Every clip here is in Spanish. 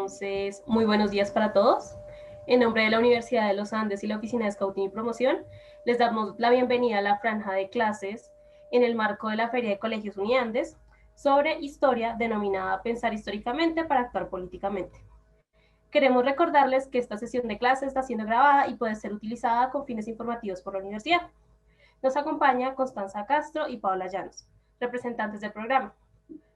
Entonces, muy buenos días para todos. En nombre de la Universidad de los Andes y la Oficina de Scouting y Promoción, les damos la bienvenida a la franja de clases en el marco de la Feria de Colegios Uniandes sobre historia denominada Pensar históricamente para actuar políticamente. Queremos recordarles que esta sesión de clases está siendo grabada y puede ser utilizada con fines informativos por la universidad. Nos acompaña Constanza Castro y Paola Llanos, representantes del programa.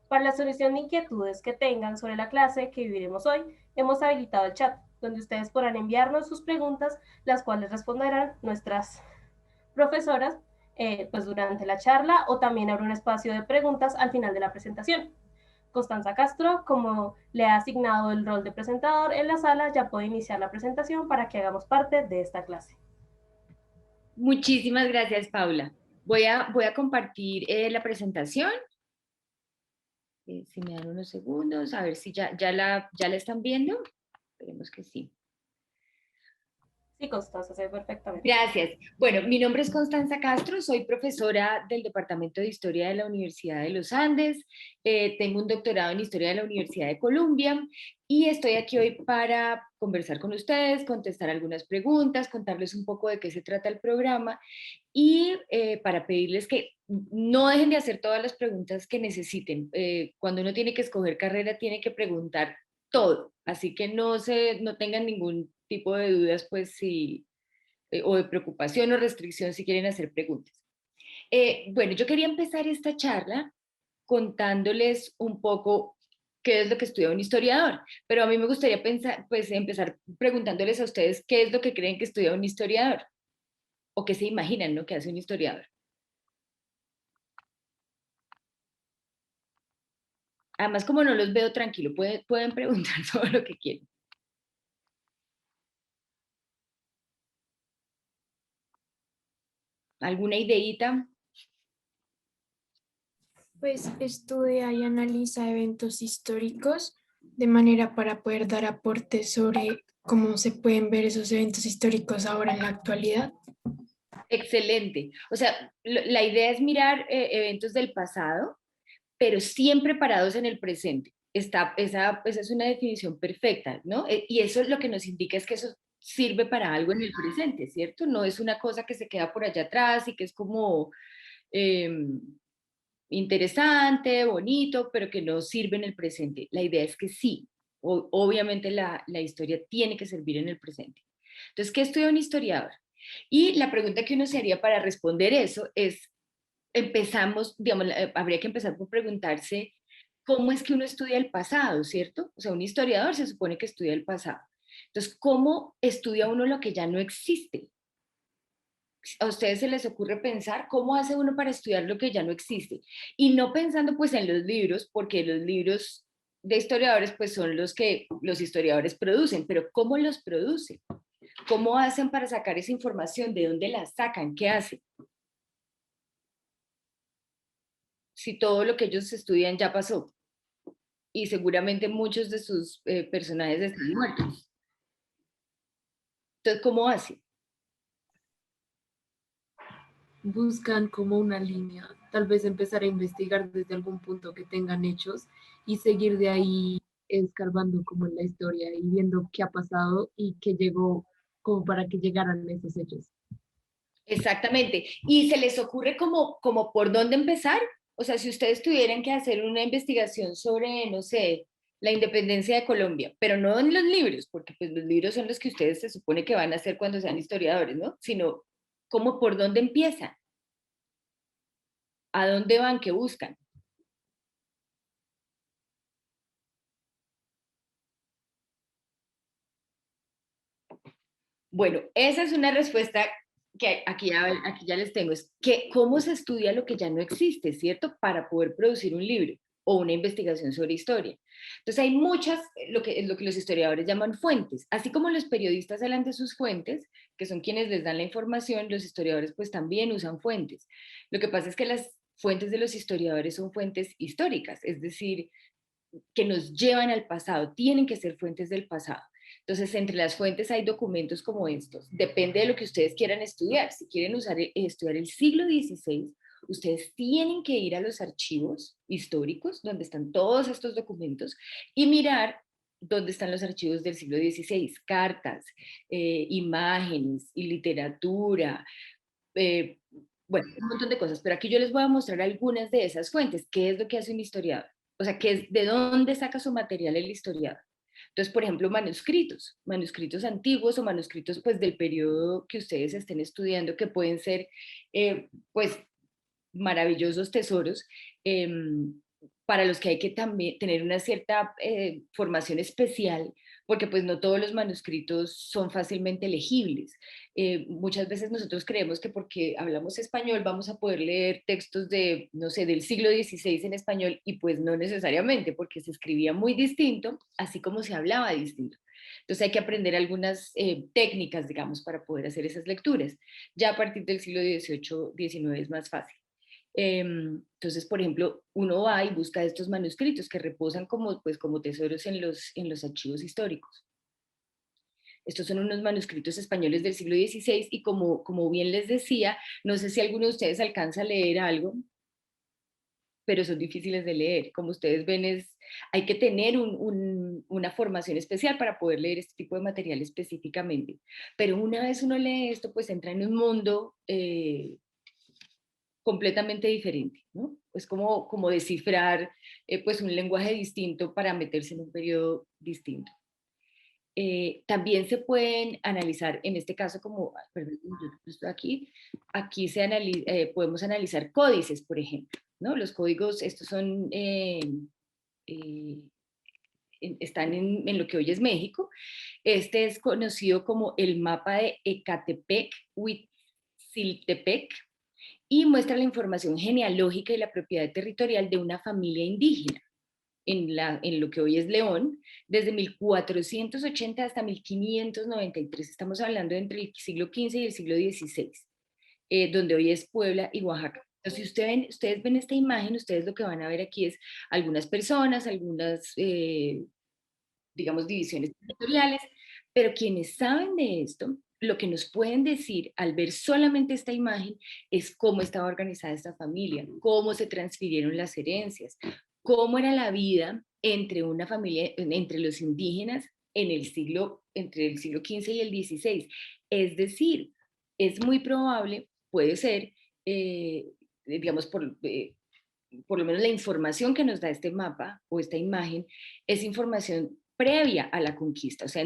Para la solución de inquietudes que tengan sobre la clase que viviremos hoy, hemos habilitado el chat, donde ustedes podrán enviarnos sus preguntas, las cuales responderán nuestras profesoras pues durante la charla, o también habrá un espacio de preguntas al final de la presentación. Constanza Castro, como le ha asignado el rol de presentador en la sala, ya puede iniciar la presentación para que hagamos parte de esta clase. Muchísimas gracias, Paula. Voy a compartir la presentación. Si me dan unos segundos, a ver si ya la están viendo. Esperemos que sí. Sí, Constanza, se ve perfectamente. Gracias. Bueno, mi nombre es Constanza Castro, soy profesora del Departamento de Historia de la Universidad de los Andes, tengo un doctorado en Historia de la Universidad de Columbia y estoy aquí hoy para conversar con ustedes, contestar algunas preguntas, contarles un poco de qué se trata el programa y para pedirles que no dejen de hacer todas las preguntas que necesiten. Cuando uno tiene que escoger carrera, tiene que preguntar todo, así que no tengan ningún tipo de dudas, pues si o de preocupación o restricción si quieren hacer preguntas. Bueno, yo quería empezar esta charla contándoles un poco qué es lo que estudia un historiador, pero a mí me gustaría pensar, pues, empezar preguntándoles a ustedes qué es lo que creen que estudia un historiador o qué se imaginan, ¿no?, que hace un historiador. Además, como no los veo tranquilo, pueden preguntar todo lo que quieran. ¿Alguna ideita? Pues estudia y analiza eventos históricos de manera para poder dar aportes sobre cómo se pueden ver esos eventos históricos ahora en la actualidad. Excelente. O sea, la idea es mirar eventos del pasado, pero siempre parados en el presente. Esa es una definición perfecta, ¿no? Y eso es lo que nos indica es que eso sirve para algo en el presente, ¿cierto? No es una cosa que se queda por allá atrás y que es como eh, interesante, bonito, pero que no sirve en el presente. La idea es que sí, obviamente la historia tiene que servir en el presente. Entonces, ¿qué estudia un historiador? Y la pregunta que uno se haría para responder eso es, empezamos, digamos, habría que empezar por preguntarse cómo es que uno estudia el pasado, ¿cierto? O sea, un historiador se supone que estudia el pasado. Entonces, ¿cómo estudia uno lo que ya no existe? ¿A ustedes se les ocurre pensar cómo hace uno para estudiar lo que ya no existe? Y no pensando pues en los libros, porque los libros de historiadores pues son los que los historiadores producen, pero ¿cómo los producen? ¿Cómo hacen para sacar esa información? ¿De dónde la sacan? ¿Qué hacen? Si todo lo que ellos estudian ya pasó y seguramente muchos de sus personajes están muertos. Entonces, ¿cómo hacen? Buscan como una línea, tal vez empezar a investigar desde algún punto que tengan hechos y seguir de ahí escarbando como en la historia y viendo qué ha pasado y qué llegó como para que llegaran esos hechos. Exactamente. ¿Y se les ocurre como por dónde empezar? O sea, si ustedes tuvieran que hacer una investigación sobre, no sé, la independencia de Colombia, pero no en los libros, porque pues los libros son los que ustedes se supone que van a hacer cuando sean historiadores, ¿no? Sino, ¿cómo por dónde empiezan? ¿A dónde van? ¿Qué buscan? Bueno, esa es una respuesta que aquí ya les tengo, es que cómo se estudia lo que ya no existe, ¿cierto? Para poder producir un libro o una investigación sobre historia. Entonces hay muchas, lo que los historiadores llaman fuentes, así como los periodistas hablan de sus fuentes, que son quienes les dan la información, los historiadores pues también usan fuentes. Lo que pasa es que las fuentes de los historiadores son fuentes históricas, es decir, que nos llevan al pasado, tienen que ser fuentes del pasado. Entonces, entre las fuentes hay documentos como estos. Depende de lo que ustedes quieran estudiar. Si quieren estudiar el siglo XVI, ustedes tienen que ir a los archivos históricos donde están todos estos documentos y mirar ¿dónde están los archivos del siglo XVI? Cartas, imágenes y literatura, eh, bueno, un montón de cosas, pero aquí yo les voy a mostrar algunas de esas fuentes. ¿Qué es lo que hace un historiador? O sea, ¿de dónde saca su material el historiador? Entonces, por ejemplo, manuscritos antiguos o manuscritos pues del periodo que ustedes estén estudiando, que pueden ser pues maravillosos tesoros, eh, para los que hay que también tener una cierta formación especial, porque pues no todos los manuscritos son fácilmente legibles. Muchas veces nosotros creemos que porque hablamos español vamos a poder leer textos de, no sé, del siglo XVI en español, y pues no necesariamente, porque se escribía muy distinto, así como se hablaba distinto. Entonces hay que aprender algunas técnicas, digamos, para poder hacer esas lecturas. Ya a partir del siglo XVIII, XIX es más fácil. Entonces, por ejemplo, uno va y busca estos manuscritos que reposan como, pues, como tesoros en los archivos históricos. Estos son unos manuscritos españoles del siglo XVI y como bien les decía, no sé si alguno de ustedes alcanza a leer algo, pero son difíciles de leer. Como ustedes ven, hay que tener una formación especial para poder leer este tipo de material específicamente. Pero una vez uno lee esto, pues entra en un mundo completamente diferente, ¿no? Es como descifrar pues un lenguaje distinto para meterse en un periodo distinto. También se pueden analizar, en este caso como, perdón, yo estoy aquí podemos analizar códices, por ejemplo, ¿no? Los códigos, estos son, están en lo que hoy es México. Este es conocido como el mapa de Ecatepec, Huitziltepec, y muestra la información genealógica y la propiedad territorial de una familia indígena en lo que hoy es León, desde 1480 hasta 1593. Estamos hablando entre el siglo XV y el siglo XVI, donde hoy es Puebla y Oaxaca. Entonces, si ustedes ven esta imagen, ustedes lo que van a ver aquí es algunas personas, algunas, digamos, divisiones territoriales, pero quienes saben de esto, lo que nos pueden decir al ver solamente esta imagen es cómo estaba organizada esta familia, cómo se transfirieron las herencias, cómo era la vida entre una familia, entre los indígenas entre el siglo XV y el XVI. Es decir, es muy probable, puede ser, digamos, por lo menos la información que nos da este mapa o esta imagen, es información previa a la conquista, o sea,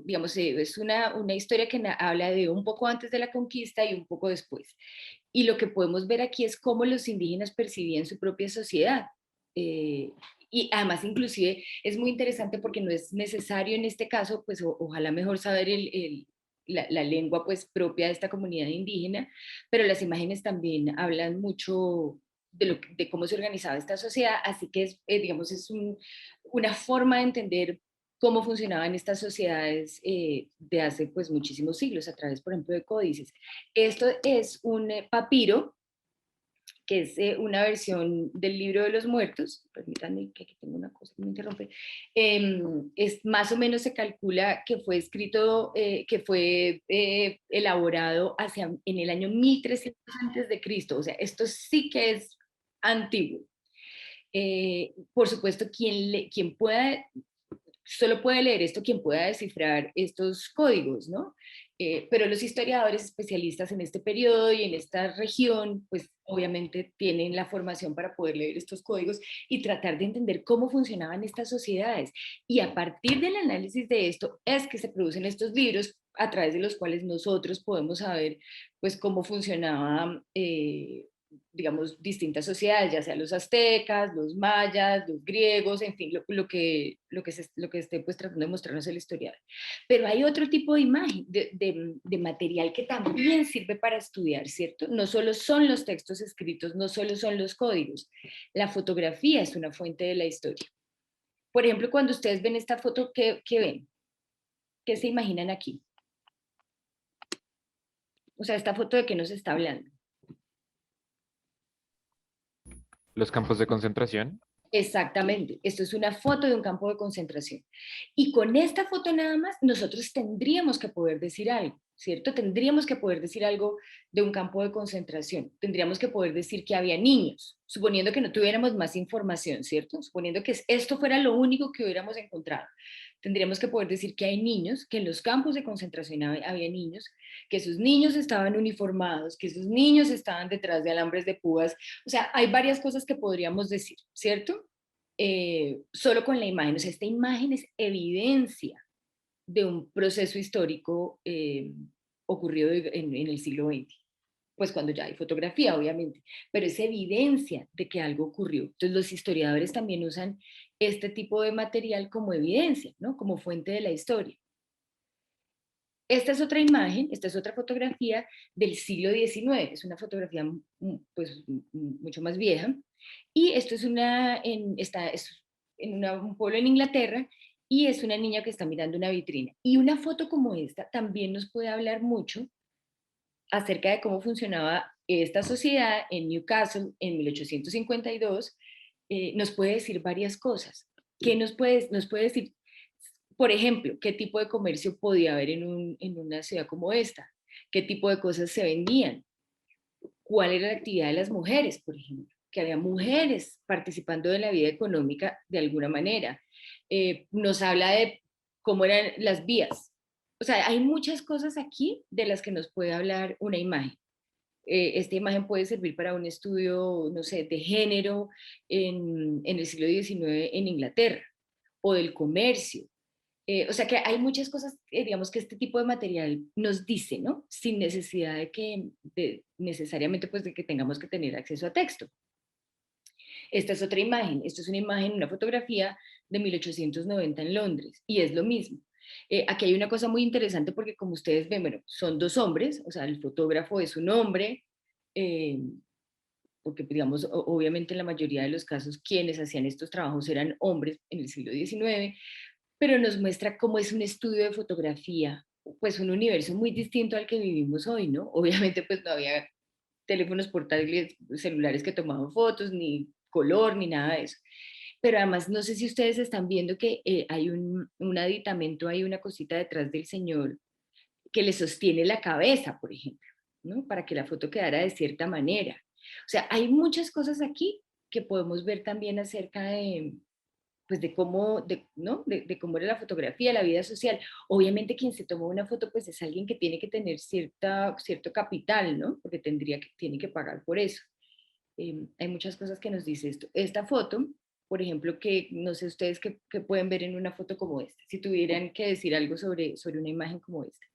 digamos, es una historia que habla de un poco antes de la conquista y un poco después. Y lo que podemos ver aquí es cómo los indígenas percibían su propia sociedad. Eh, y además, inclusive, es muy interesante porque no es necesario en este caso, pues ojalá mejor saber la lengua pues propia de esta comunidad indígena, pero las imágenes también hablan mucho de cómo se organizaba esta sociedad, así que digamos, una forma de entender cómo funcionaban estas sociedades de hace pues muchísimos siglos, a través, por ejemplo, de códices. Esto es un papiro, que es una versión del Libro de los Muertos. Permítanme que aquí tengo una cosa que me interrumpe. Es, más o menos se calcula que fue escrito, que fue elaborado en el año 1300 antes de Cristo. O sea, esto sí que es antiguo. Por supuesto, quien pueda, solo puede leer esto quien pueda descifrar estos códigos, ¿no? Pero los historiadores especialistas en este periodo y en esta región, pues obviamente tienen la formación para poder leer estos códigos y tratar de entender cómo funcionaban estas sociedades. Y a partir del análisis de esto es que se producen estos libros a través de los cuales nosotros podemos saber pues cómo funcionaba digamos, distintas sociedades, ya sea los aztecas, los mayas, los griegos, en fin, lo que esté pues tratando de mostrarnos el historiador. Pero hay otro tipo de imagen, de material que también sirve para estudiar, ¿cierto? No solo son los textos escritos, no solo son los códigos. La fotografía es una fuente de la historia. Por ejemplo, cuando ustedes ven esta foto, ¿qué ven? ¿Qué se imaginan aquí? O sea, esta foto, ¿de qué nos está hablando? Los campos de concentración. Exactamente, esto es una foto de un campo de concentración. Y con esta foto nada más, nosotros tendríamos que poder decir algo, ¿cierto? Tendríamos que poder decir algo de un campo de concentración. Tendríamos que poder decir que había niños, suponiendo que no tuviéramos más información, ¿cierto? Suponiendo que esto fuera lo único que hubiéramos encontrado. Tendríamos que poder decir que hay niños, que en los campos de concentración había niños, que esos niños estaban uniformados, que esos niños estaban detrás de alambres de púas. O sea, hay varias cosas que podríamos decir, ¿cierto? Solo con la imagen. O sea, esta imagen es evidencia de un proceso histórico ocurrido en el siglo XX. Pues cuando ya hay fotografía, obviamente, pero es evidencia de que algo ocurrió. Entonces los historiadores también usan este tipo de material como evidencia, ¿no? Como fuente de la historia. Esta es otra imagen, esta es otra fotografía del siglo XIX, es una fotografía pues, mucho más vieja, y esto es es en un pueblo en Inglaterra, y es una niña que está mirando una vitrina. Y una foto como esta también nos puede hablar mucho acerca de cómo funcionaba esta sociedad en Newcastle en 1852, nos puede decir varias cosas. ¿Qué nos puede decir? Por ejemplo, ¿qué tipo de comercio podía haber en una ciudad como esta? ¿Qué tipo de cosas se vendían? ¿Cuál era la actividad de las mujeres, por ejemplo? Que había mujeres participando de la vida económica de alguna manera. Nos habla de cómo eran las vías. O sea, hay muchas cosas aquí de las que nos puede hablar una imagen. Esta imagen puede servir para un estudio, no sé, de género en el siglo XIX en Inglaterra, o del comercio. O sea que hay muchas cosas, digamos, que este tipo de material nos dice, ¿no? Sin necesidad necesariamente pues de que tengamos que tener acceso a texto. Esta es otra imagen, esto es una imagen, una fotografía de 1890 en Londres, y es lo mismo. Aquí hay una cosa muy interesante porque como ustedes ven, bueno, son dos hombres, o sea, el fotógrafo es un hombre, eh, porque digamos, obviamente en la mayoría de los casos quienes hacían estos trabajos eran hombres en el siglo XIX, pero nos muestra cómo es un estudio de fotografía, pues un universo muy distinto al que vivimos hoy, ¿no? Obviamente pues no había teléfonos portátiles, celulares que tomaban fotos, ni color, ni nada de eso. Pero además, no sé si ustedes están viendo que hay un aditamento, hay una cosita detrás del señor que le sostiene la cabeza, por ejemplo, ¿no? Para que la foto quedara de cierta manera. O sea, hay muchas cosas aquí que podemos ver también acerca de, pues de cómo, ¿no? De cómo era la fotografía, la vida social. Obviamente quien se tomó una foto pues es alguien que tiene que tener cierto capital, ¿no? Porque tiene que pagar por eso. Hay muchas cosas que nos dice esto. Esta foto, por ejemplo, que no sé ustedes qué pueden ver en una foto como esta, si tuvieran que decir algo sobre una imagen como esta.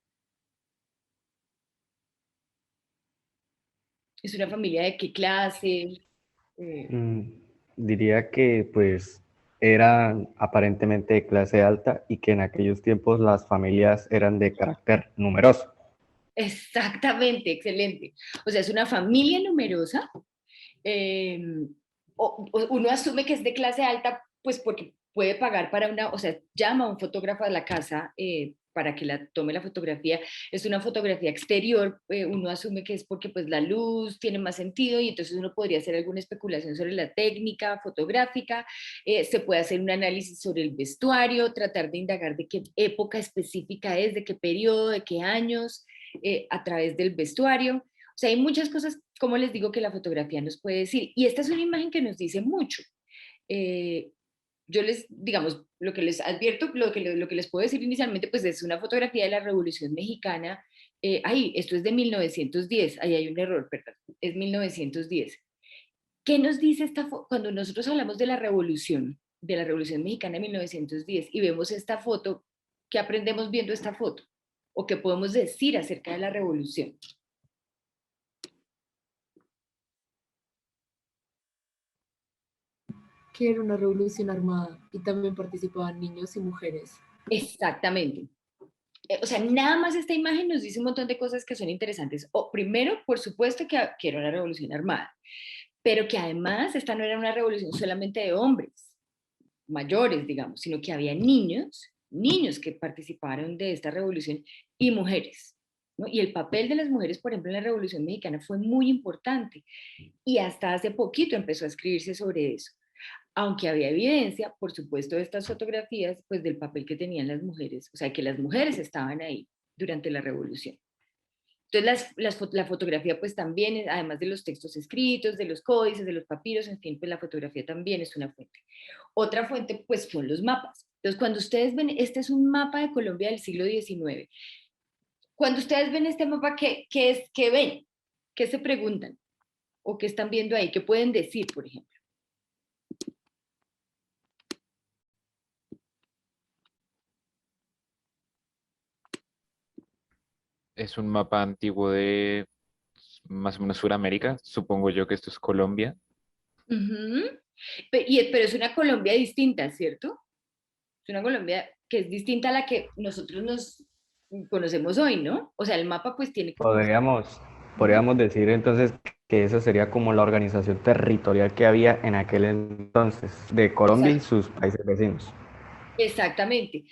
¿Es una familia de qué clase? Eh, Mm, Diría que pues eran aparentemente de clase alta y que en aquellos tiempos las familias eran de carácter numeroso. Exactamente, excelente. O sea, es una familia numerosa. eh, Uno asume que es de clase alta, pues porque puede pagar para o sea, llama a un fotógrafo a la casa para que la tome la fotografía. Es una fotografía exterior, uno asume que es porque pues la luz tiene más sentido y entonces uno podría hacer alguna especulación sobre la técnica fotográfica, se puede hacer un análisis sobre el vestuario, tratar de indagar de qué época específica es, de qué periodo, de qué años, a través del vestuario. O sea, hay muchas cosas, como les digo, que la fotografía nos puede decir. Y esta es una imagen que nos dice mucho. Eh, yo digamos, lo que les advierto, lo que les puedo decir inicialmente, pues es una fotografía de la Revolución Mexicana. Esto es de 1910, ahí hay un error, perdón, es 1910. ¿Qué nos dice cuando nosotros hablamos de la Revolución Mexicana de 1910 y vemos esta foto? ¿Qué aprendemos viendo esta foto? ¿O qué podemos decir acerca de la revolución? Que era una revolución armada y también participaban niños y mujeres. Exactamente. O sea, nada más esta imagen nos dice un montón de cosas que son interesantes. Primero, por supuesto que era una revolución armada, pero que además esta no era una revolución solamente de hombres mayores, digamos, sino que había niños que participaron de esta revolución y mujeres, ¿no? Y el papel de las mujeres, por ejemplo, en la Revolución Mexicana fue muy importante y hasta hace poquito empezó a escribirse sobre eso. aunque había evidencia, por supuesto, de estas fotografías, pues del papel que tenían las mujeres, o sea, que las mujeres estaban ahí durante la revolución. Entonces, la fotografía, pues también, además de los textos escritos, de los códices, de los papiros, en fin, pues la fotografía también es una fuente. Otra fuente, pues son los mapas. Entonces, cuando ustedes ven, este es un mapa de Colombia del siglo XIX. Cuando ustedes ven este mapa, ¿qué ven? ¿Qué se preguntan? ¿O qué están viendo ahí? ¿Qué pueden decir, por ejemplo? Es un mapa antiguo de más o menos Sudamérica. Supongo yo que esto es Colombia. Uh-huh. Pero es una Colombia distinta, ¿cierto? Es una Colombia que es distinta a la que nosotros nos conocemos hoy, ¿no? O sea, el mapa pues tiene como... Podríamos decir entonces que esa sería como la organización territorial que había en aquel entonces de Colombia y sus países vecinos. Exactamente.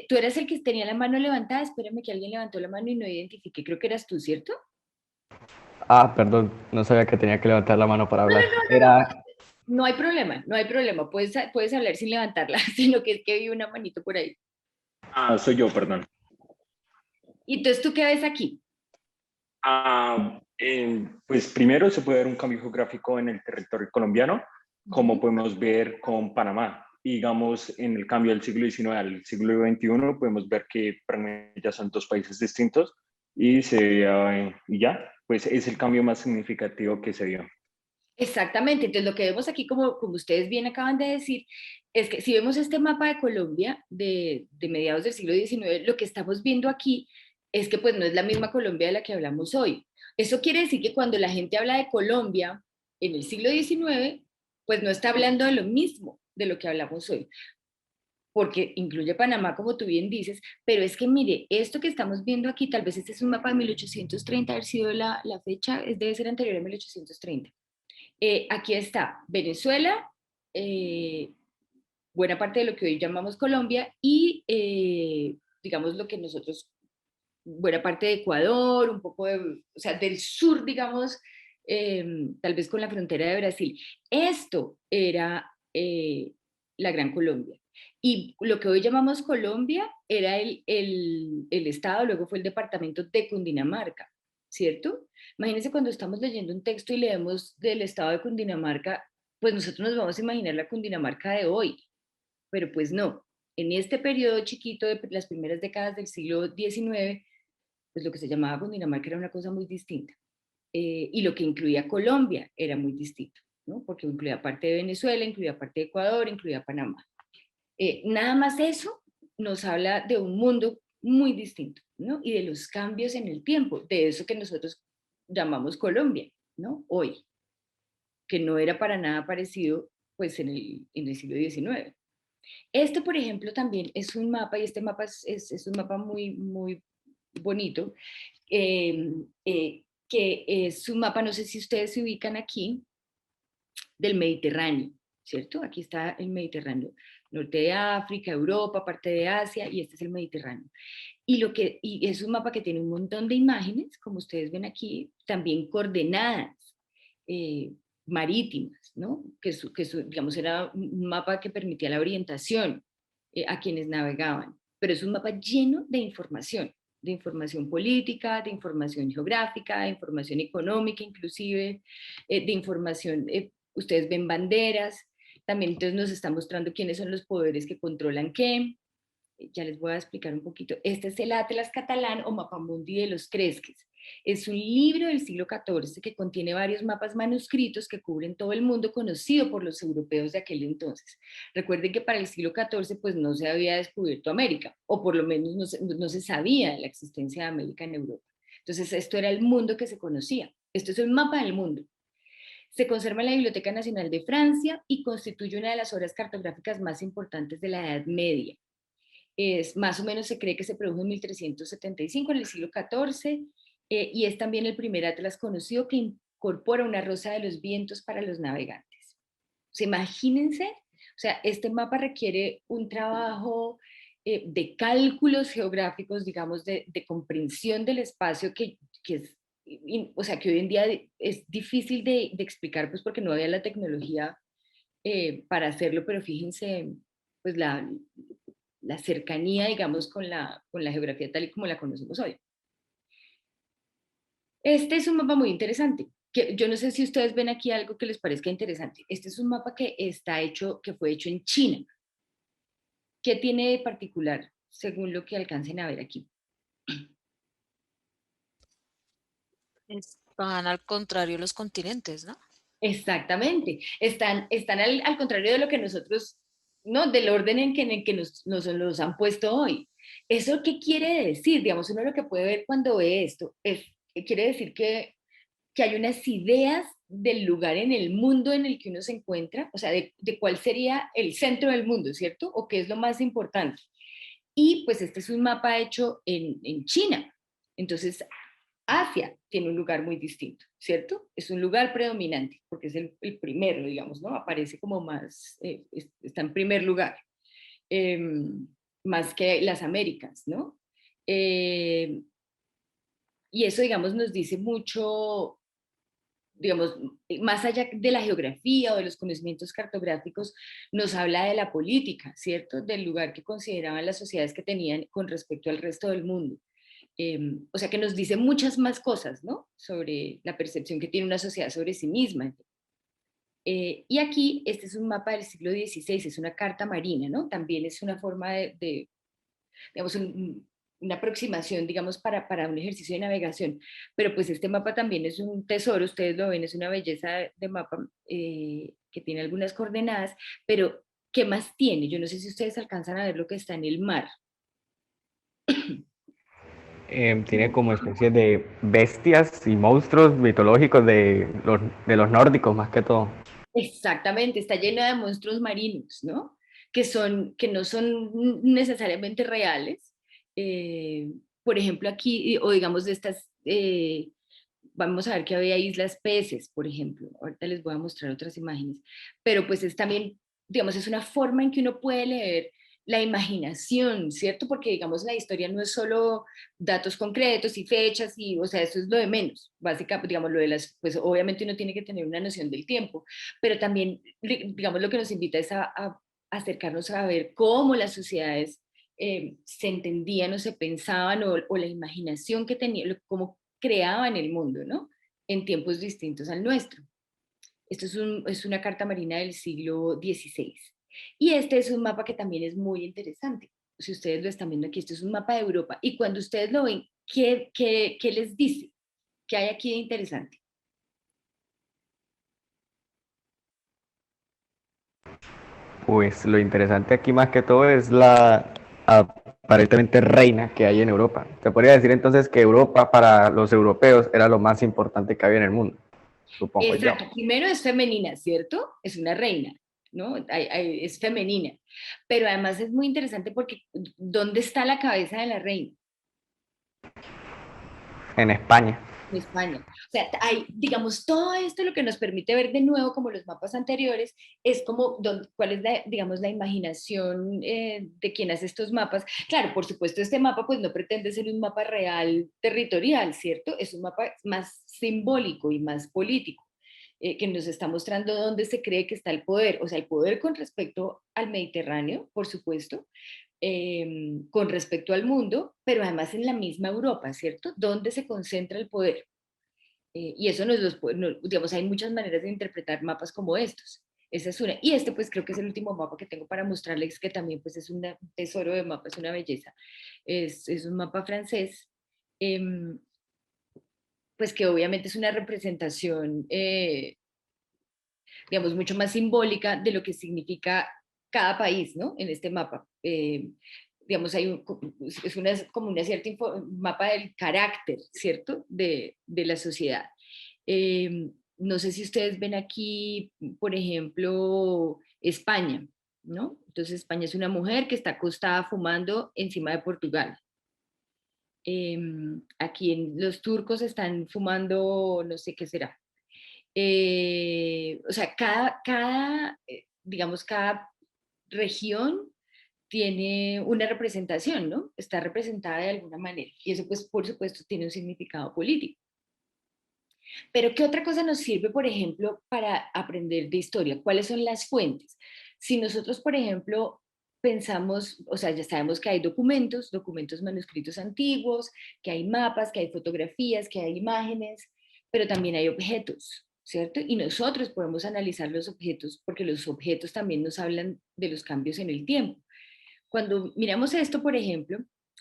Tú eras el que tenía la mano levantada, espérame que alguien levantó la mano y no identifiqué, creo que eras tú, ¿cierto? Ah, perdón, no sabía que tenía que levantar la mano para No, no, hablar. no, no, Era, no hay problema, no hay problema, puedes hablar sin levantarla, sino que es que vi una manito por ahí. Ah, soy yo, perdón. Y entonces, ¿tú qué ves aquí? Pues primero se puede ver un cambio geográfico en el territorio colombiano, como podemos ver con Panamá. Y digamos, en el cambio del siglo XIX al siglo XXI, podemos ver que ya son dos países distintos y ya, pues es el cambio más significativo que se dio. Exactamente, entonces lo que vemos aquí, como ustedes bien acaban de decir, es que si vemos este mapa de Colombia de mediados del siglo XIX, lo que estamos viendo aquí es que pues no es la misma Colombia de la que hablamos hoy. Eso quiere decir que cuando la gente habla de Colombia en el siglo XIX, pues no está hablando de lo mismo de lo que hablamos hoy, porque incluye Panamá, como tú bien dices, pero es que mire, esto que estamos viendo aquí, tal vez este es un mapa de 1830, haber sido la fecha, debe ser anterior a 1830. Aquí está Venezuela, buena parte de lo que hoy llamamos Colombia y digamos lo que nosotros, buena parte de Ecuador, un poco de, o sea, del sur, digamos, tal vez con la frontera de Brasil. Esto era la Gran Colombia. Y lo que hoy llamamos Colombia era el estado, luego fue el departamento de Cundinamarca, ¿cierto? Imagínense cuando estamos leyendo un texto y leemos del estado de Cundinamarca, pues nosotros nos vamos a imaginar la Cundinamarca de hoy, pero pues no. En este periodo chiquito de las primeras décadas del siglo XIX, pues lo que se llamaba Cundinamarca era una cosa muy distinta. Y lo que incluía Colombia era muy distinto, ¿no? Porque incluía parte de Venezuela, incluía parte de Ecuador, incluía Panamá. Nada más eso nos habla de un mundo muy distinto, ¿no? Y de los cambios en el tiempo, de eso que nosotros llamamos Colombia, ¿no? Hoy, que no era para nada parecido pues en el siglo XIX. Este, por ejemplo, también es un mapa, y este mapa es un mapa muy, muy bonito, que es un mapa, no sé si ustedes se ubican aquí, del Mediterráneo, ¿cierto? Aquí está el Mediterráneo, norte de África, Europa, parte de Asia, y este es el Mediterráneo. Y es un mapa que tiene un montón de imágenes, como ustedes ven aquí, también coordenadas eh, marítimas, ¿no? Digamos, era un mapa que permitía la orientación a quienes navegaban, pero es un mapa lleno de información política, de información geográfica, de información económica inclusive, de información, ustedes ven banderas, también entonces nos está mostrando quiénes son los poderes que controlan qué. Ya les voy a explicar un poquito. Este es el Atlas Catalán o Mapamundi de los Cresques. Es un libro del siglo XIV que contiene varios mapas manuscritos que cubren todo el mundo conocido por los europeos de aquel entonces. Recuerden que para el siglo XIV pues no se había descubierto América, o por lo menos no se sabía de la existencia de América en Europa. Entonces esto era el mundo que se conocía. Esto es un mapa del mundo. Se conserva en la Biblioteca Nacional de Francia y constituye una de las obras cartográficas más importantes de la Edad Media. Más o menos se cree que se produjo en 1375, en el siglo XIV, y es también el primer atlas conocido que incorpora una rosa de los vientos para los navegantes. O sea, imagínense, o sea, este mapa requiere un trabajo de cálculos geográficos, digamos, de comprensión del espacio que es, o sea, que hoy en día es difícil de explicar, pues porque no había la tecnología para hacerlo, pero fíjense, pues la cercanía, digamos, con la geografía tal y como la conocemos hoy. Este es un mapa muy interesante. Que yo no sé si ustedes ven aquí algo que les parezca interesante. Este es un mapa que fue hecho en China. ¿Qué tiene de particular según lo que alcancen a ver aquí? Van al contrario los continentes, ¿no? Exactamente. Están al contrario de lo que nosotros, ¿no? Del orden en el que nos los han puesto hoy. ¿Eso qué quiere decir? Digamos, uno lo que puede ver cuando ve esto quiere decir que hay unas ideas del lugar en el mundo en el que uno se encuentra, o sea, de cuál sería el centro del mundo, ¿cierto? O qué es lo más importante. Y pues este es un mapa hecho en China. Entonces, Asia tiene un lugar muy distinto, ¿cierto? Es un lugar predominante, porque es el primero, digamos, ¿no? Aparece como más, está en primer lugar, eh, más que las Américas, ¿no? Eh, y eso, digamos, nos dice mucho, digamos, más allá de la geografía o de los conocimientos cartográficos, nos habla de la política, ¿cierto? Del lugar que consideraban las sociedades que tenían con respecto al resto del mundo. O sea que nos dice muchas más cosas, ¿no? Sobre la percepción que tiene una sociedad sobre sí misma. Y aquí, este es un mapa del siglo XVI, es una carta marina, ¿no? También es una forma digamos, una aproximación, digamos, para un ejercicio de navegación. Pero pues este mapa también es un tesoro, ustedes lo ven, es una belleza de mapa que tiene algunas coordenadas, pero ¿qué más tiene? Yo no sé si ustedes alcanzan a ver lo que está en el mar. Tiene como especie de bestias y monstruos mitológicos de los nórdicos más que todo. Exactamente, está llena de monstruos marinos, ¿no? Que no son necesariamente reales. Eh, por ejemplo, aquí, o digamos de estas, vamos a ver que había islas peces, por ejemplo. Ahorita les voy a mostrar otras imágenes. Pero pues es también, digamos, es una forma en que uno puede leer la imaginación, ¿cierto? Porque, digamos, la historia no es solo datos concretos y fechas, y, o sea, eso es lo de menos. Básicamente, digamos, lo de las, pues obviamente uno tiene que tener una noción del tiempo, pero también, digamos, lo que nos invita es a acercarnos a ver cómo las sociedades se entendían o se pensaban o la imaginación que tenían, cómo creaban el mundo, ¿no? En tiempos distintos al nuestro. Esto es una carta marina del siglo XVI. Y este es un mapa que también es muy interesante. Si ustedes lo están viendo aquí, esto es un mapa de Europa. Y cuando ustedes lo ven, ¿qué les dice? ¿Qué hay aquí de interesante? Pues lo interesante aquí más que todo es la aparentemente reina que hay en Europa. Se podría decir entonces que Europa para los europeos era lo más importante que había en el mundo, supongo yo. Exacto. Primero es femenina, ¿cierto? Es una reina, ¿no? Es femenina. Pero además es muy interesante porque ¿dónde está la cabeza de la reina? En España. En España. O sea, hay, digamos, todo esto lo que nos permite ver de nuevo, como los mapas anteriores, es como cuál es la, digamos, la imaginación de quien hace estos mapas. Claro, por supuesto, este mapa pues no pretende ser un mapa real territorial, ¿cierto? Es un mapa más simbólico y más político. Que nos está mostrando dónde se cree que está el poder, o sea, el poder con respecto al Mediterráneo, por supuesto, con respecto al mundo, pero además en la misma Europa, ¿cierto? ¿Dónde se concentra el poder? Y eso digamos, hay muchas maneras de interpretar mapas como estos. Esa es una. Y este pues creo que es el último mapa que tengo para mostrarles, que también pues es un tesoro de mapa, es una belleza. Es un mapa francés, pues que obviamente es una representación, digamos, mucho más simbólica de lo que significa cada país, ¿no? En este mapa. Digamos, como una cierta mapa del carácter, ¿cierto? De la sociedad. No sé si ustedes ven aquí, por ejemplo, España, ¿no? Entonces España es una mujer que está acostada fumando encima de Portugal. Aquí los turcos están fumando, no sé qué será. O sea, digamos, cada región tiene una representación, ¿no? Está representada de alguna manera. Y eso, pues, por supuesto, tiene un significado político. Pero ¿qué otra cosa nos sirve, por ejemplo, para aprender de historia? ¿Cuáles son las fuentes? Si nosotros, por ejemplo, pensamos, o sea, ya sabemos que hay documentos, documentos manuscritos antiguos, que hay mapas, que hay fotografías, que hay imágenes, pero también hay objetos, ¿cierto? Y nosotros podemos analizar los objetos porque los objetos también nos hablan de los cambios en el tiempo. Cuando miramos esto, por ejemplo,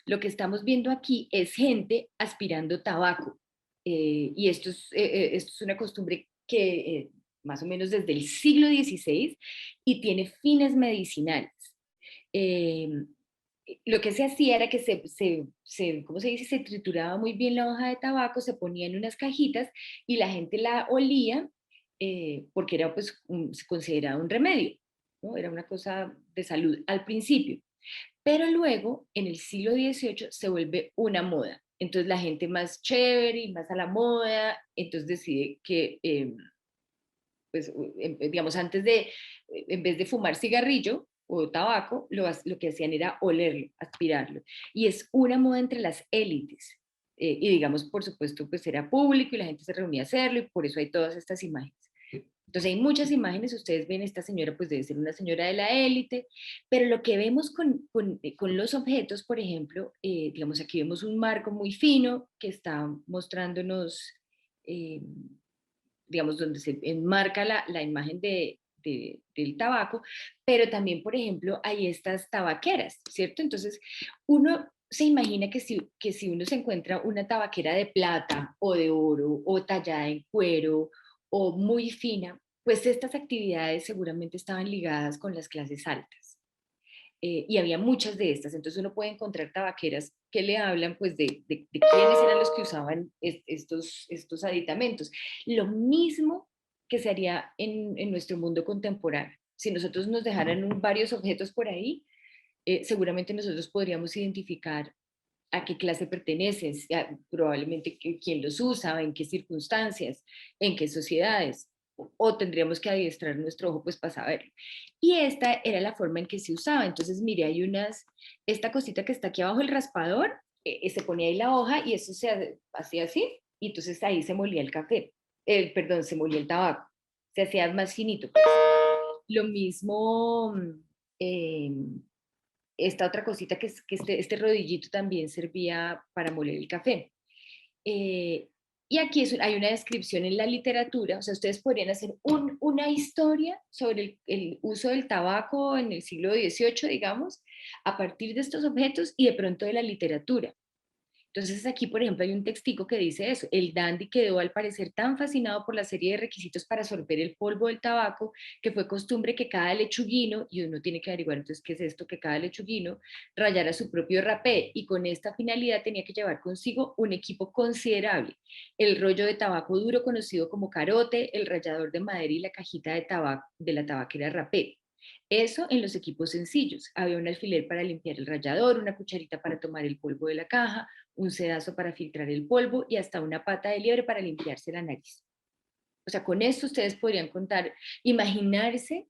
lo que estamos viendo aquí es gente aspirando tabaco. Y esto es una costumbre que más o menos desde el siglo XVI y tiene fines medicinales. Eh, lo que se hacía era que ¿cómo se dice? Se trituraba muy bien la hoja de tabaco, se ponía en unas cajitas y la gente la olía porque era pues se consideraba un remedio, ¿no? Era una cosa de salud al principio. Pero luego, en el siglo XVIII, se vuelve una moda. Entonces la gente más chévere y más a la moda, entonces decide que, pues, digamos, en vez de fumar cigarrillo o tabaco, lo que hacían era olerlo, aspirarlo. Y es una moda entre las élites. Y digamos, por supuesto, pues era público y la gente se reunía a hacerlo y por eso hay todas estas imágenes. Entonces hay muchas imágenes, ustedes ven esta señora, pues debe ser una señora de la élite, pero lo que vemos con los objetos, por ejemplo, digamos aquí vemos un marco muy fino que está mostrándonos, eh, digamos, donde se enmarca la imagen del tabaco, pero también, por ejemplo, hay estas tabaqueras, ¿cierto? Entonces uno se imagina que si uno se encuentra una tabaquera de plata o de oro o tallada en cuero o muy fina, pues estas actividades seguramente estaban ligadas con las clases altas. Y había muchas de estas, entonces uno puede encontrar tabaqueras que le hablan pues de quiénes eran los que usaban estos aditamentos. Lo mismo que se haría en nuestro mundo contemporáneo. Si nosotros nos dejaran varios objetos por ahí, seguramente nosotros podríamos identificar a qué clase pertenecen, probablemente quién los usa, en qué circunstancias, en qué sociedades, o tendríamos que adiestrar nuestro ojo pues para saberlo. Y esta era la forma en que se usaba. Entonces, mire, hay esta cosita que está aquí abajo, el raspador, se ponía ahí la hoja y eso se hacía así, y entonces ahí se molía el café, perdón, se molía el tabaco, se hacía más finito. Pues. Lo mismo, eh, esta otra cosita que es que este rodillito también servía para moler el café. Eh, y aquí hay una descripción en la literatura, o sea, ustedes podrían hacer una historia sobre el uso del tabaco en el siglo XVIII, digamos, a partir de estos objetos y de pronto de la literatura. Entonces aquí, por ejemplo, hay un textico que dice eso. El dandy quedó al parecer tan fascinado por la serie de requisitos para sorber el polvo del tabaco que fue costumbre que cada lechuguino, y uno tiene que averiguar entonces qué es esto, que cada lechuguino rayara su propio rapé y con esta finalidad tenía que llevar consigo un equipo considerable. El rollo de tabaco duro conocido como carote, el rallador de madera y la cajita de tabaco de la tabaquera rapé. Eso en los equipos sencillos. Había un alfiler para limpiar el rallador, una cucharita para tomar el polvo de la caja, un sedazo para filtrar el polvo y hasta una pata de liebre para limpiarse la nariz. O sea, con esto ustedes podrían contar, imaginarse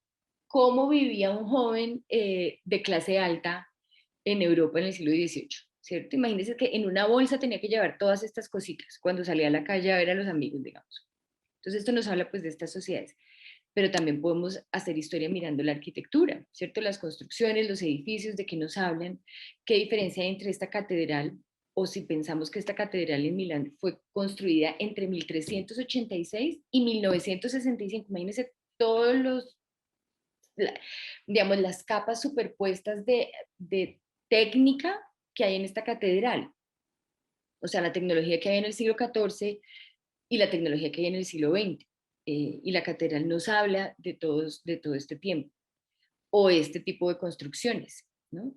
cómo vivía un joven de clase alta en Europa en el siglo XVIII, ¿cierto? Imagínense que en una bolsa tenía que llevar todas estas cositas cuando salía a la calle a ver a los amigos, digamos. Entonces esto nos habla pues de estas sociedades. Pero también podemos hacer historia mirando la arquitectura, ¿cierto? Las construcciones, los edificios, de qué nos hablan, qué diferencia hay entre esta catedral, o si pensamos que esta catedral en Milán fue construida entre 1386 y 1965. Imagínense todos digamos, las capas superpuestas de técnica que hay en esta catedral. O sea, la tecnología que hay en el siglo XIV y la tecnología que hay en el siglo XX. Y la catedral nos habla de todo este tiempo, o este tipo de construcciones, ¿no?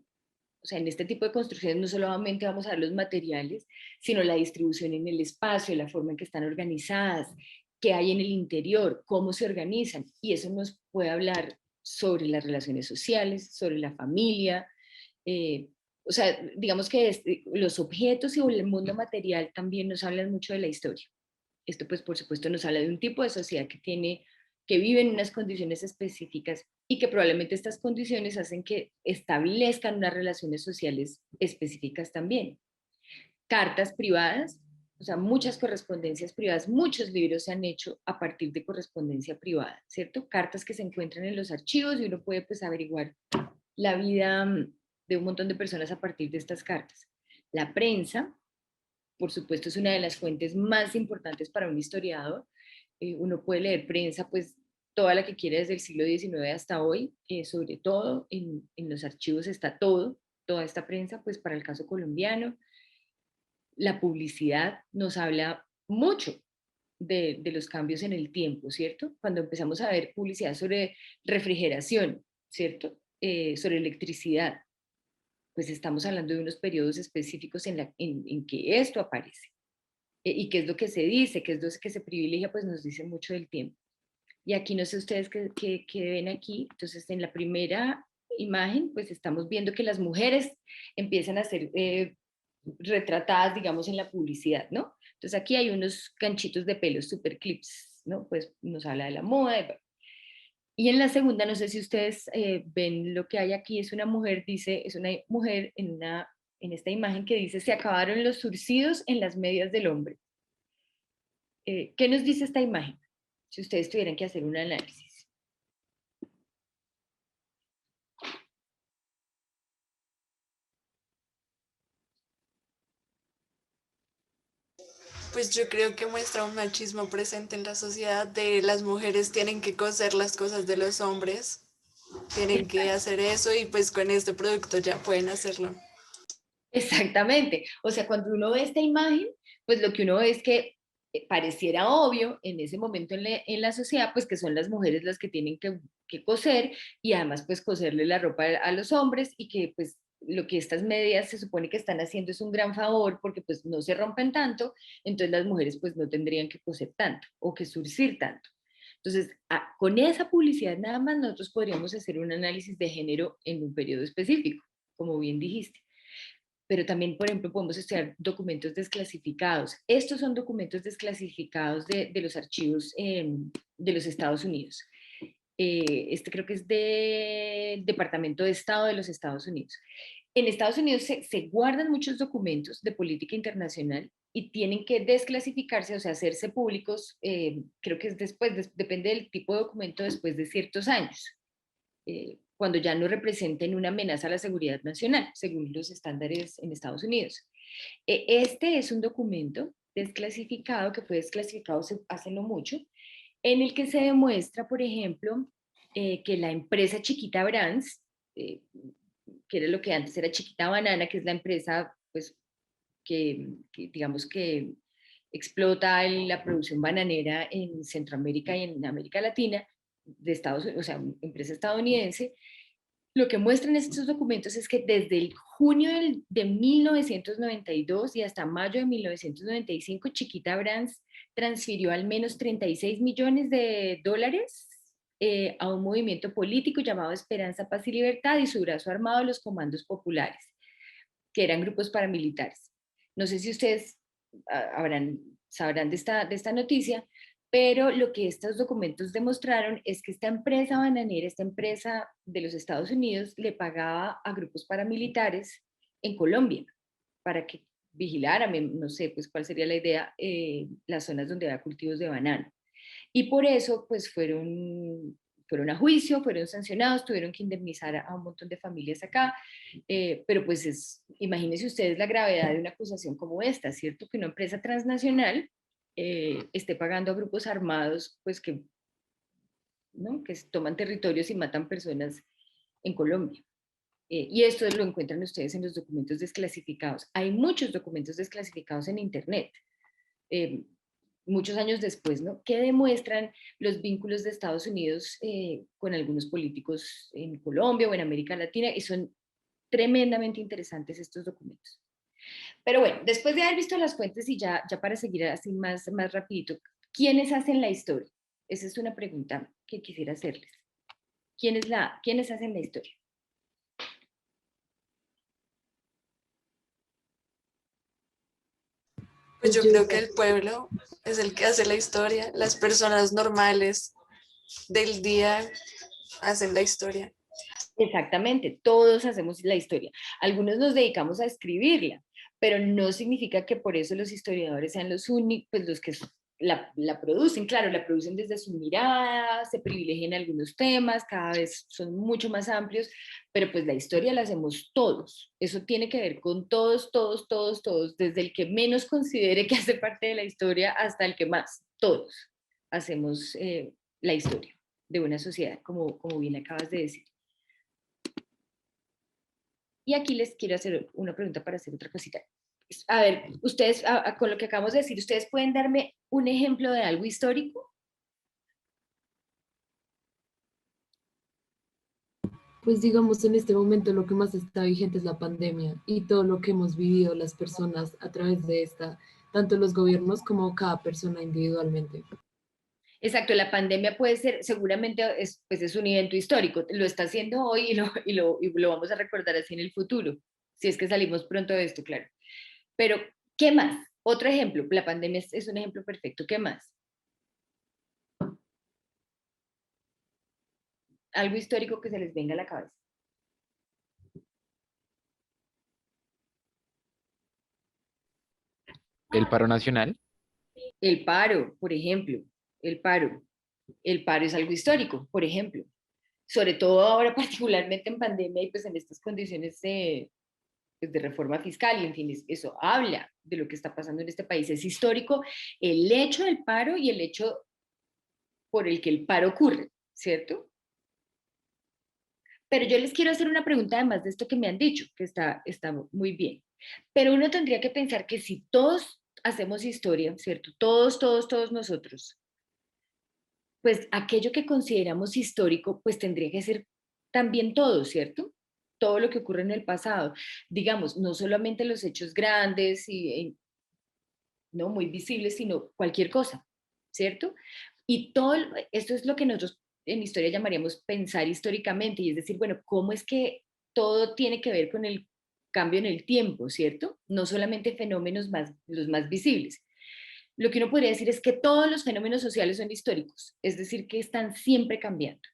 O sea, en este tipo de construcciones no solamente vamos a ver los materiales, sino la distribución en el espacio, la forma en que están organizadas, qué hay en el interior, cómo se organizan, y eso nos puede hablar sobre las relaciones sociales, sobre la familia, o sea, digamos que los objetos y el mundo material también nos hablan mucho de la historia. Esto pues por supuesto nos habla de un tipo de sociedad que vive en unas condiciones específicas y que probablemente estas condiciones hacen que establezcan unas relaciones sociales específicas también. Cartas privadas, O sea, muchas correspondencias privadas, muchos libros se han hecho a partir de correspondencia privada, ¿cierto? Cartas que se encuentran en los archivos y uno puede pues averiguar la vida de un montón de personas a partir de estas cartas. La prensa, por supuesto, es una de las fuentes más importantes para un historiador. Uno puede leer prensa, pues, toda la que quiera desde el siglo XIX hasta hoy, sobre todo en los archivos está todo, toda esta prensa, pues, para el caso colombiano. La publicidad nos habla mucho de los cambios en el tiempo, ¿cierto? Cuando empezamos a ver publicidad sobre refrigeración, ¿cierto? Sobre electricidad, pues estamos hablando de unos periodos específicos en que esto aparece. Y qué es lo que se dice, qué es lo que se privilegia, pues nos dice mucho del tiempo. Y aquí no sé ustedes qué ven aquí. Entonces, en la primera imagen, pues estamos viendo que las mujeres empiezan a ser retratadas, digamos, en la publicidad, ¿no? Entonces aquí hay unos ganchitos de pelo, super clips, ¿no? Pues nos habla de la moda. Y en la segunda, no sé si ustedes ven lo que hay aquí, es una mujer, dice, es una mujer en esta imagen que dice, se acabaron los surcidos en las medias del hombre. ¿Qué nos dice esta imagen? Si ustedes tuvieran que hacer un análisis. Pues yo creo que muestra un machismo presente en la sociedad de las mujeres tienen que coser las cosas de los hombres, tienen que hacer eso y pues con este producto ya pueden hacerlo. Exactamente. O sea, cuando uno ve esta imagen, pues lo que uno ve es que pareciera obvio en ese momento en la sociedad, pues que son las mujeres las que tienen que coser y además pues coserle la ropa a los hombres y que pues lo que estas medias se supone que están haciendo es un gran favor porque pues no se rompen tanto, entonces las mujeres pues no tendrían que coser tanto o que surcir tanto. Entonces, con esa publicidad nada más nosotros podríamos hacer un análisis de género en un periodo específico, como bien dijiste. Pero también, por ejemplo, podemos estudiar documentos desclasificados. Estos son documentos desclasificados de los archivos de los Estados Unidos. Este creo que es del Departamento de Estado de los Estados Unidos. En Estados Unidos se guardan muchos documentos de política internacional y tienen que desclasificarse, o sea, hacerse públicos, creo que es después, depende del tipo de documento, después de ciertos años. Cuando ya no representen una amenaza a la seguridad nacional, según los estándares en Estados Unidos. Este es un documento desclasificado, que fue desclasificado hace no mucho, en el que se demuestra, por ejemplo, que la empresa Chiquita Brands, que era lo que antes era Chiquita Banana, que es la empresa pues, que digamos que explota la producción bananera en Centroamérica y en América Latina, de Estados Unidos, o sea, empresa estadounidense, lo que muestran estos documentos es que desde el junio de 1992 y hasta mayo de 1995, Chiquita Brands transfirió al menos 36 millones de dólares a un movimiento político llamado Esperanza, Paz y Libertad y su brazo armado, los Comandos Populares, que eran grupos paramilitares. No sé si ustedes sabrán de esta noticia, pero lo que estos documentos demostraron es que esta empresa bananera, esta empresa de los Estados Unidos, le pagaba a grupos paramilitares en Colombia para que vigilaran, no sé, pues cuál sería la idea, las zonas donde había cultivos de banano. Y por eso, pues fueron a juicio, fueron sancionados, tuvieron que indemnizar a un montón de familias acá, pero pues imagínense ustedes la gravedad de una acusación como esta, ¿cierto? Que una empresa transnacional esté pagando a grupos armados, pues que, ¿no? Que toman territorios y matan personas en Colombia. Y esto lo encuentran ustedes en los documentos desclasificados. Hay muchos documentos desclasificados en Internet, muchos años después, ¿no? Que demuestran los vínculos de Estados Unidos con algunos políticos en Colombia o en América Latina, y son tremendamente interesantes estos documentos. Pero bueno, después de haber visto las fuentes y ya para seguir así más rapidito, ¿quiénes hacen la historia? Esa es una pregunta que quisiera hacerles. ¿Quiénes hacen la historia? Pues yo creo que el pueblo es el que hace la historia, las personas normales del día hacen la historia. Exactamente, todos hacemos la historia. Algunos nos dedicamos a escribirla, pero no significa que por eso los historiadores sean los únicos, pues los que la producen. Claro, la producen desde su mirada, se privilegian algunos temas, cada vez son mucho más amplios, pero pues la historia la hacemos todos. Eso tiene que ver con todos, todos, todos, todos, desde el que menos considere que hace parte de la historia hasta el que más, todos hacemos la historia de una sociedad, como bien acabas de decir. Y aquí les quiero hacer una pregunta para hacer otra cosita. A ver, ustedes, con lo que acabamos de decir, ¿ustedes pueden darme un ejemplo de algo histórico? Pues digamos, en este momento lo que más está vigente es la pandemia y todo lo que hemos vivido las personas a través de esta, tanto los gobiernos como cada persona individualmente. Exacto, la pandemia puede ser, seguramente pues es un evento histórico, lo está haciendo hoy y lo vamos a recordar así en el futuro, si es que salimos pronto de esto, claro. Pero, ¿qué más? Otro ejemplo, la pandemia es un ejemplo perfecto, ¿qué más? Algo histórico que se les venga a la cabeza. El paro nacional. El paro, por ejemplo, el paro. El paro es algo histórico, por ejemplo. Sobre todo ahora, particularmente en pandemia y pues en estas condiciones pues, de reforma fiscal, y en fin, eso habla de lo que está pasando en este país. Es histórico el hecho del paro y el hecho por el que el paro ocurre, ¿cierto? Pero yo les quiero hacer una pregunta además de esto que me han dicho, que está muy bien. Pero uno tendría que pensar que si todos hacemos historia, ¿cierto? Todos, todos, todos nosotros, pues aquello que consideramos histórico, pues tendría que ser también todo, ¿cierto? Todo lo que ocurre en el pasado. Digamos, no solamente los hechos grandes y no muy visibles, sino cualquier cosa, ¿cierto? Y todo esto es lo que nosotros en historia llamaríamos pensar históricamente, y es decir, bueno, ¿cómo es que todo tiene que ver con el cambio en el tiempo, ¿cierto? No solamente fenómenos los más visibles. Lo que uno podría decir es que todos los fenómenos sociales son históricos, es decir, que están siempre cambiando.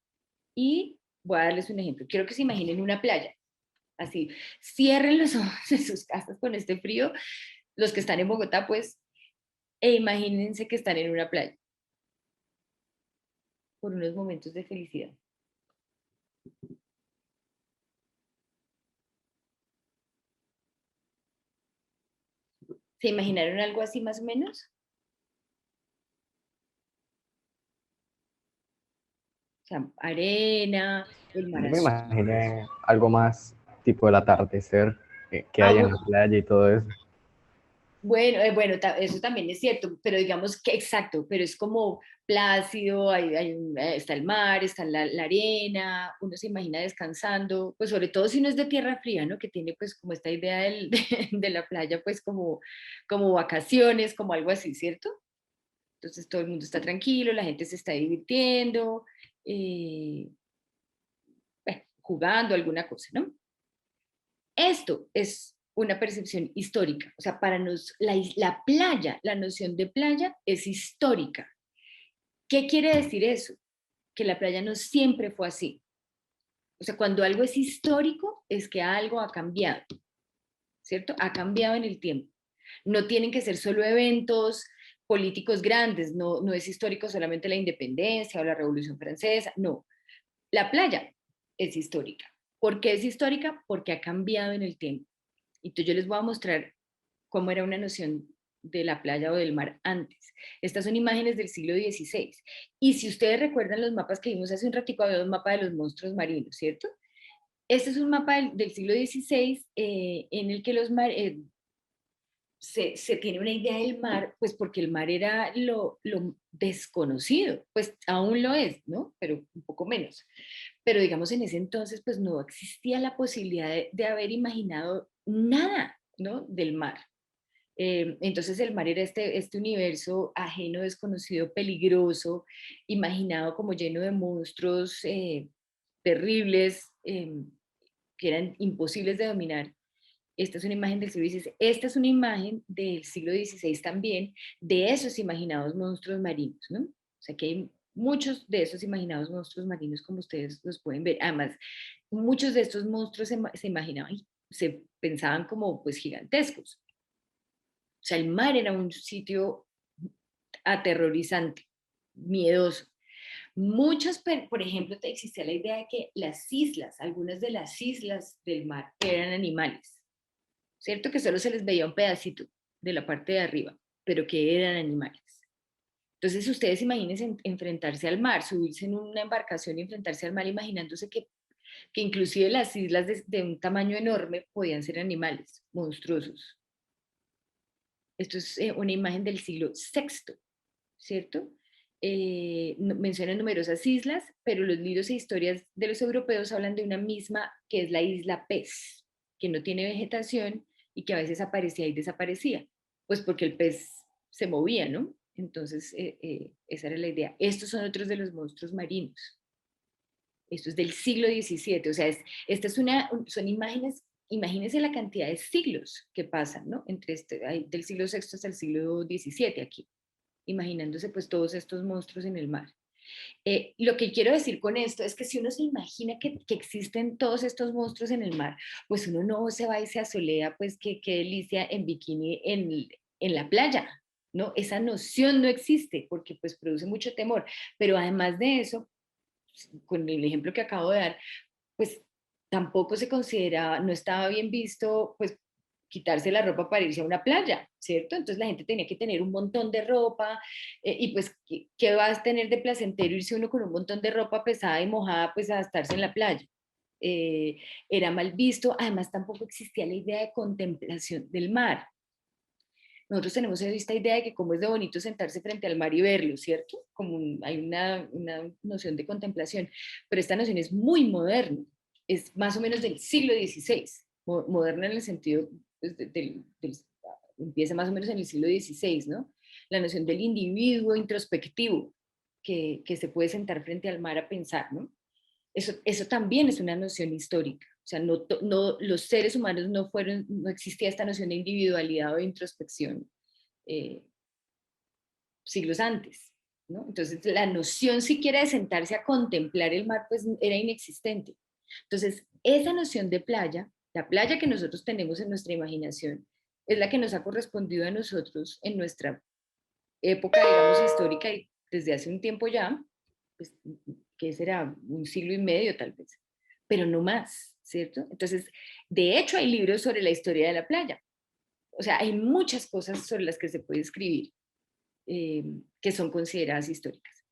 Y voy a darles un ejemplo. Quiero que se imaginen una playa. Así, cierren los ojos en sus casas con este frío, los que están en Bogotá, pues, e imagínense que están en una playa por unos momentos de felicidad. ¿Se imaginaron algo así más o menos? O sea, arena, el mar Yo me azul. imaginé algo más tipo el atardecer que Ah, hay en la playa y todo eso. bueno, bueno, eso también es cierto, pero digamos que exacto, pero es como plácido, está el mar, está la arena, uno se imagina descansando, pues sobre todo si uno es de tierra fría, ¿no? Que tiene pues como esta idea de la playa, pues como vacaciones, como algo así, ¿cierto? Entonces todo el mundo está tranquilo, la gente se está divirtiendo, eh, bueno, jugando alguna cosa, ¿no? Esto es una percepción histórica. O sea, para nos, la playa, la noción de playa es histórica. ¿Qué quiere decir eso? Que la playa no siempre fue así. O sea, cuando algo es histórico, es que algo ha cambiado, ¿cierto? Ha cambiado en el tiempo. No tienen que ser solo eventos políticos grandes, no es histórico solamente la independencia o la Revolución Francesa, no. La playa es histórica. ¿Por qué es histórica? Porque ha cambiado en el tiempo. Entonces yo les voy a mostrar cómo era una noción de la playa o del mar antes. Estas son imágenes del siglo XVI. Y si ustedes recuerdan los mapas que vimos hace un ratico, había un mapa de los monstruos marinos, ¿cierto? Este es un mapa del siglo XVI en el que se tiene una idea del mar, pues porque el mar era lo desconocido, pues aún lo es, ¿no? Pero un poco menos. Pero digamos en ese entonces, pues no existía la posibilidad de haber imaginado nada, ¿no? Del mar. Entonces el mar era este universo ajeno, desconocido, peligroso, imaginado como lleno de monstruos terribles que eran imposibles de dominar. Esta es una imagen del siglo XVI. Esta es una imagen del siglo XVI también, de esos imaginados monstruos marinos, ¿no? O sea que hay muchos de esos imaginados monstruos marinos, como ustedes los pueden ver. Además, muchos de estos monstruos se imaginaban, se pensaban como pues gigantescos. O sea, el mar era un sitio aterrorizante, miedoso. Muchos, por ejemplo, existía la idea de que las islas, algunas de las islas del mar eran animales, ¿cierto? Que solo se les veía un pedacito de la parte de arriba, pero que eran animales. Entonces, ustedes imagínense enfrentarse al mar, subirse en una embarcación y enfrentarse al mar, imaginándose que inclusive las islas de un tamaño enorme podían ser animales monstruosos. Esto es una imagen del siglo VI, ¿cierto? Mencionan numerosas islas, pero los libros e historias de los europeos hablan de una misma, que es la isla Pez, que no tiene vegetación y que a veces aparecía y desaparecía, pues porque el pez se movía, ¿no? Entonces, esa era la idea. Estos son otros de los monstruos marinos. Esto es del siglo XVII, o sea, son imágenes, imagínense la cantidad de siglos que pasan, ¿no? Del siglo VI hasta el siglo XVII aquí, imaginándose pues todos estos monstruos en el mar. Lo que quiero decir con esto es que si uno se imagina que existen todos estos monstruos en el mar, pues uno no se va y se asolea, pues qué delicia en bikini en la playa, ¿no? Esa noción no existe porque pues produce mucho temor, pero además de eso, con el ejemplo que acabo de dar, pues tampoco se consideraba, no estaba bien visto, pues quitarse la ropa para irse a una playa, ¿cierto? Entonces la gente tenía que tener un montón de ropa y pues, ¿qué va a tener de placentero irse uno con un montón de ropa pesada y mojada pues a estarse en la playa? Era mal visto, además tampoco existía la idea de contemplación del mar. Nosotros tenemos esta idea de que como es de bonito sentarse frente al mar y verlo, ¿cierto? Hay una noción de contemplación, pero esta noción es muy moderna, es más o menos del siglo XVI, moderna en el sentido, pues, empieza más o menos en el siglo XVI, ¿no? La noción del individuo introspectivo, que se puede sentar frente al mar a pensar, ¿no? Eso también es una noción histórica. O sea, los seres humanos no existía esta noción de individualidad o de introspección siglos antes, ¿no? Entonces, la noción siquiera de sentarse a contemplar el mar, pues era inexistente. Entonces, esa noción de playa, la playa que nosotros tenemos en nuestra imaginación, es la que nos ha correspondido a nosotros en nuestra época, digamos, histórica y desde hace un tiempo ya, pues, que será un siglo y medio tal vez, pero no más, ¿cierto? Entonces, de hecho hay libros sobre la historia de la playa. O sea, hay muchas cosas sobre las que se puede escribir que son consideradas históricas.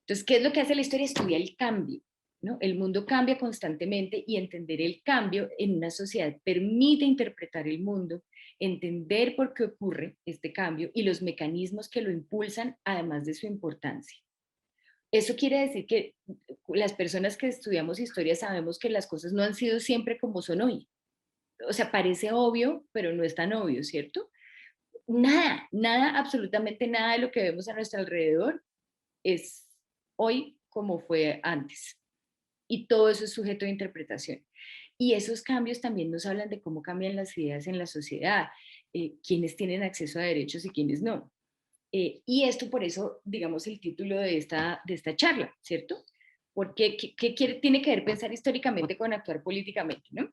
Entonces, ¿qué es lo que hace la historia? Estudia el cambio, ¿no? El mundo cambia constantemente y entender el cambio en una sociedad permite interpretar el mundo, entender por qué ocurre este cambio y los mecanismos que lo impulsan, además de su importancia. Eso quiere decir que las personas que estudiamos historia sabemos que las cosas no han sido siempre como son hoy. O sea, parece obvio, pero no es tan obvio, ¿cierto? Nada, absolutamente nada de lo que vemos a nuestro alrededor es hoy como fue antes. Y todo eso es sujeto de interpretación. Y esos cambios también nos hablan de cómo cambian las ideas en la sociedad, quiénes tienen acceso a derechos y quiénes no. Y esto por eso, digamos, el título de esta charla, ¿cierto? Porque tiene que ver pensar históricamente con actuar políticamente, ¿no?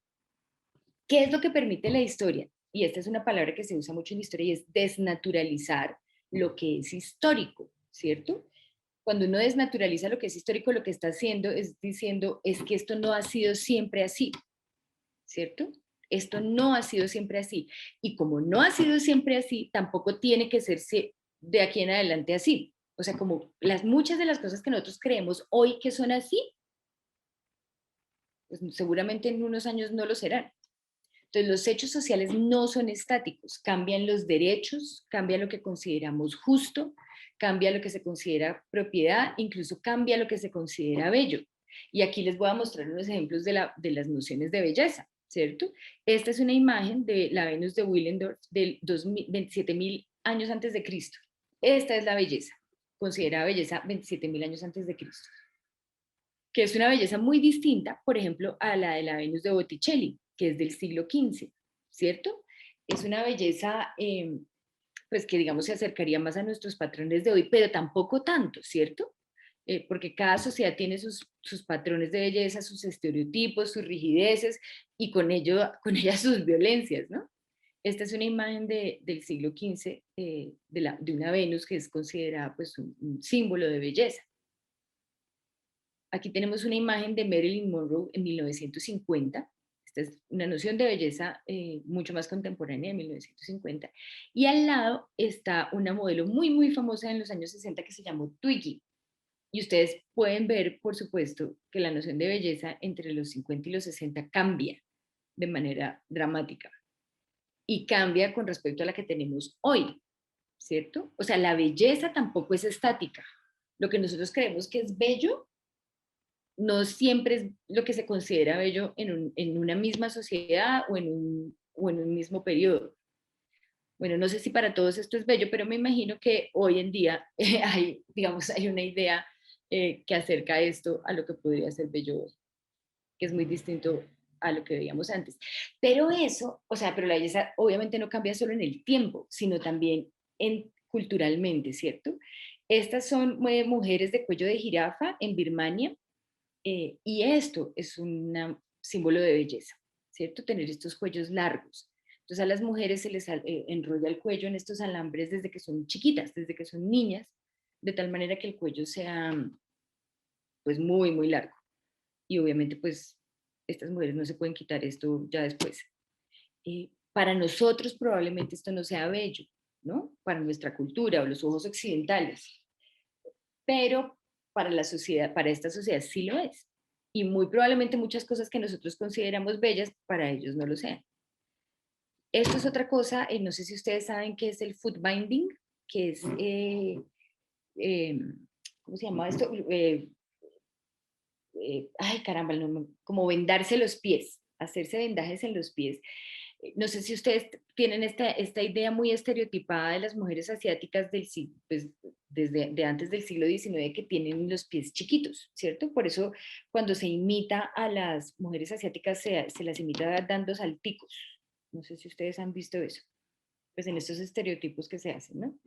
¿Qué es lo que permite la historia? Y esta es una palabra que se usa mucho en la historia y es desnaturalizar lo que es histórico, ¿cierto? Cuando uno desnaturaliza lo que es histórico, lo que está haciendo es diciendo es que esto no ha sido siempre así, ¿cierto? Esto no ha sido siempre así. Y como no ha sido siempre así, tampoco tiene que ser de aquí en adelante así. O sea, como muchas de las cosas que nosotros creemos hoy que son así, pues seguramente en unos años no lo serán. Entonces, los hechos sociales no son estáticos, cambian los derechos, cambia lo que consideramos justo, cambia lo que se considera propiedad, incluso cambia lo que se considera bello. Y aquí les voy a mostrar unos ejemplos de las nociones de belleza, ¿cierto? Esta es una imagen de la Venus de Willendorf del 27.000 años antes de Cristo. Esta es la belleza, considerada belleza 27.000 años antes de Cristo, que es una belleza muy distinta, por ejemplo, a la de la Venus de Botticelli, que es del siglo XV, ¿cierto? Es una belleza, pues que digamos se acercaría más a nuestros patrones de hoy, pero tampoco tanto, ¿cierto? Porque cada sociedad tiene sus patrones de belleza, sus estereotipos, sus rigideces y con ellas sus violencias, ¿no? Esta es una imagen del siglo XV de una Venus que es considerada pues, un símbolo de belleza. Aquí tenemos una imagen de Marilyn Monroe en 1950. Esta es una noción de belleza mucho más contemporánea de 1950. Y al lado está una modelo muy, muy famosa en los años 60 que se llamó Twiggy. Y ustedes pueden ver, por supuesto, que la noción de belleza entre los 50 y los 60 cambia de manera dramática. Y cambia con respecto a la que tenemos hoy, ¿cierto? O sea, la belleza tampoco es estática. Lo que nosotros creemos que es bello no siempre es lo que se considera bello en una misma sociedad o en un mismo periodo. Bueno, no sé si para todos esto es bello, pero me imagino que hoy en día hay una idea que acerca esto a lo que podría ser bello hoy, que es muy distinto a lo que veíamos antes. Pero pero la belleza obviamente no cambia solo en el tiempo, sino también culturalmente, ¿cierto? Estas son mujeres de cuello de jirafa en Birmania, y esto es un símbolo de belleza, ¿cierto? Tener estos cuellos largos. Entonces a las mujeres se les enrolla el cuello en estos alambres desde que son chiquitas, desde que son niñas, de tal manera que el cuello sea pues muy, muy largo. Y obviamente pues estas mujeres no se pueden quitar esto ya después. Para nosotros probablemente esto no sea bello, ¿no? Para nuestra cultura o los ojos occidentales. Pero para la sociedad, para esta sociedad sí lo es. Y muy probablemente muchas cosas que nosotros consideramos bellas, para ellos no lo sean. Esto es otra cosa, no sé si ustedes saben qué es el foot binding, que es, ¿cómo se llama esto? Ay, caramba, como vendarse los pies, hacerse vendajes en los pies. No sé si ustedes tienen esta idea muy estereotipada de las mujeres asiáticas pues, desde antes del siglo XIX, que tienen los pies chiquitos, ¿cierto? Por eso cuando se imita a las mujeres asiáticas se las imita dando salticos. No sé si ustedes han visto eso, pues en estos estereotipos que se hacen, ¿no?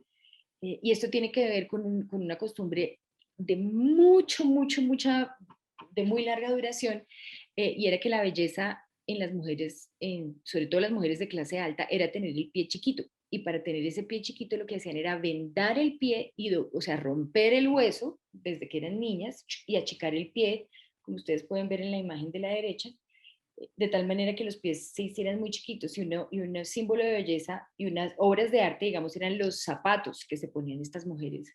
Y esto tiene que ver con una costumbre de de muy larga duración, y era que la belleza en las mujeres, sobre todo las mujeres de clase alta, era tener el pie chiquito. Y para tener ese pie chiquito lo que hacían era vendar el pie, o sea, romper el hueso desde que eran niñas y achicar el pie, como ustedes pueden ver en la imagen de la derecha, de tal manera que los pies se hicieran muy chiquitos, y un símbolo de belleza y unas obras de arte, digamos, eran los zapatos que se ponían estas mujeres